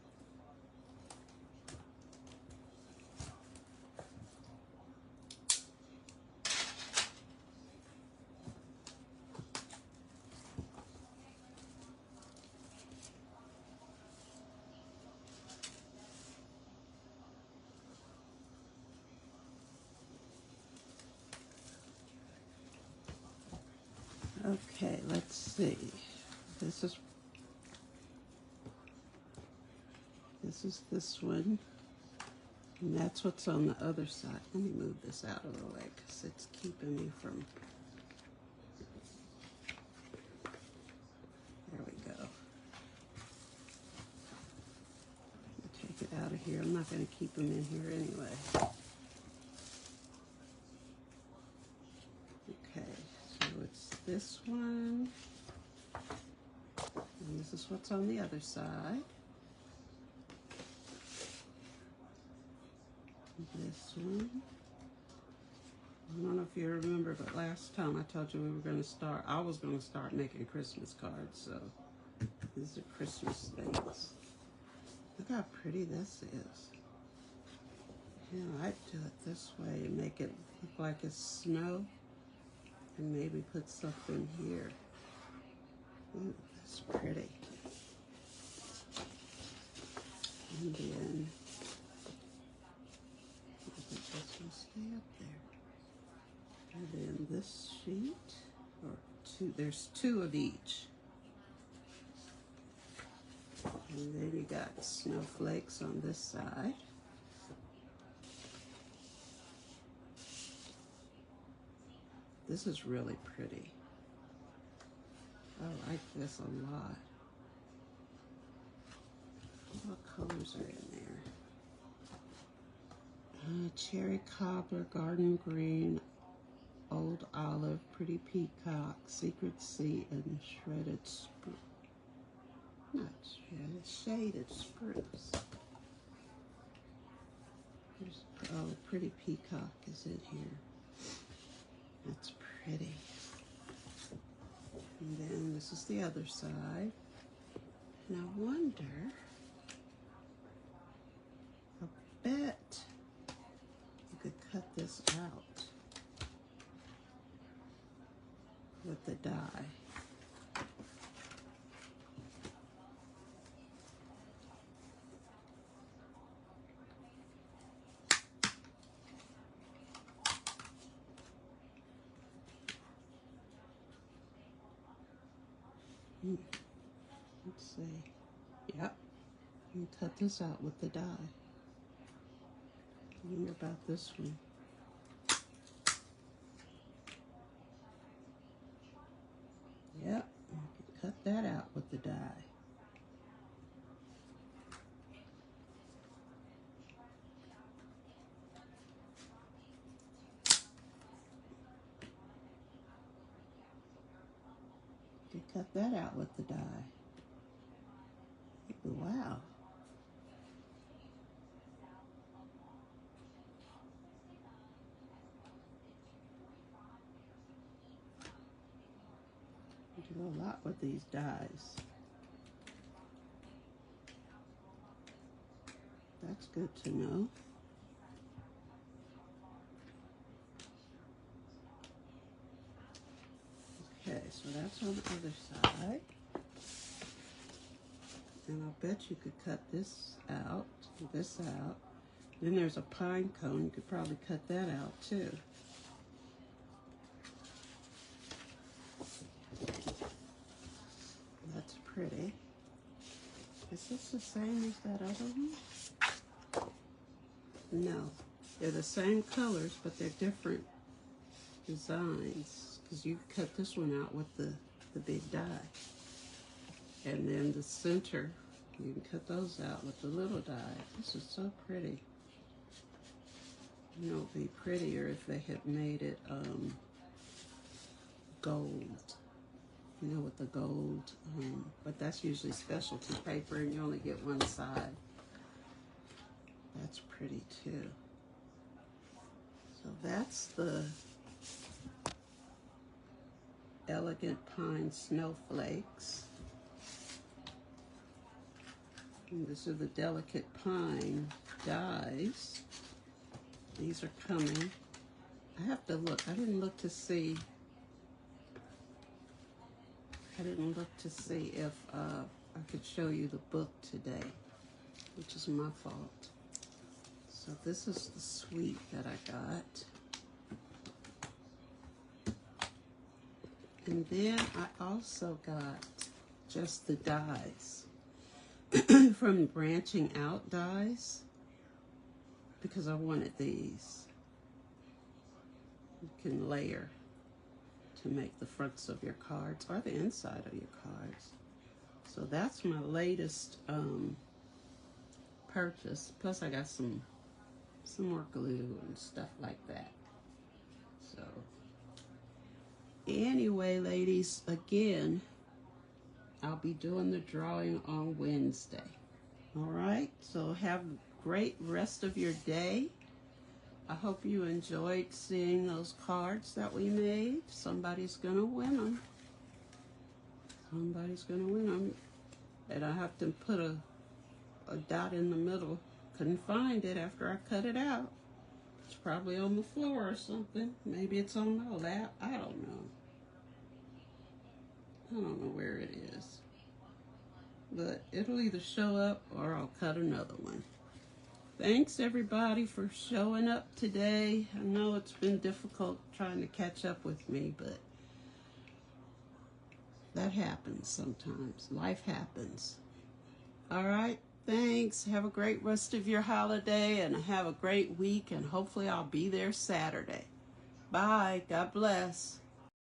Okay, let's see. This is this one, and that's what's on the other side. Let me move this out of the way because it's keeping me from. There we go. Take it out of here. I'm not going to keep them in here anyway. Okay, so it's this one. And this is what's on the other side. This one. I don't know if you remember, but last time I told you I was going to start making Christmas cards, so these are Christmas things. Look how pretty this is. Yeah, I'd do it this way and make it look like it's snow, and maybe put something here. Ooh, that's pretty. And then I think this will stay up there. And then this sheet, or two, there's two of each. And then you got snowflakes on this side. This is really pretty. I like this a lot. What colors are in there? Cherry cobbler, garden green, old olive, pretty peacock, secret sea, and shredded spruce. Not shredded, shaded spruce. Oh, pretty peacock is in here. That's pretty. And then this is the other side. And I wonder, I bet you could cut this out with the die. Let's see. Yep. And cut this out with the die. I wonder about this one. Yep. Cut that out with the die. You cut that out with the die. Wow. You do a lot with these dies. That's good to know. Okay, so that's on the other side. And I'll bet you could cut this out, this out. Then there's a pine cone. You could probably cut that out too. That's pretty. Is this the same as that other one? No. They're the same colors, but they're different designs. Because you cut this one out with the big die. And then the center, you can cut those out with the little die. This is so pretty. You know, it'd be prettier if they had made it gold. You know, with the gold. But that's usually specialty paper, and you only get one side. That's pretty too. So that's the Elegant Pine Snowflakes. And these are the Delicate Pine dies. These are coming. I have to look. I didn't look to see. If I could show you the book today, which is my fault. So this is the suite that I got. And then I also got just the dies from Branching Out dies, because I wanted these. You can layer to make the fronts of your cards or the inside of your cards. So that's my latest purchase. Plus I got some more glue and stuff like that. So anyway, ladies, again, I'll be doing the drawing on Wednesday. All right, so have a great rest of your day. I hope you enjoyed seeing those cards that we made. Somebody's gonna win them. Somebody's gonna win them. And I have to put a dot in the middle. Couldn't find it after I cut it out. It's probably on the floor or something. Maybe it's on my lap. I don't know. I don't know where it is. But it'll either show up or I'll cut another one. Thanks everybody for showing up today. I know it's been difficult trying to catch up with me, but that happens sometimes. Life happens. All right, thanks. Have a great rest of your holiday and have a great week, and hopefully I'll be there Saturday. Bye. God bless.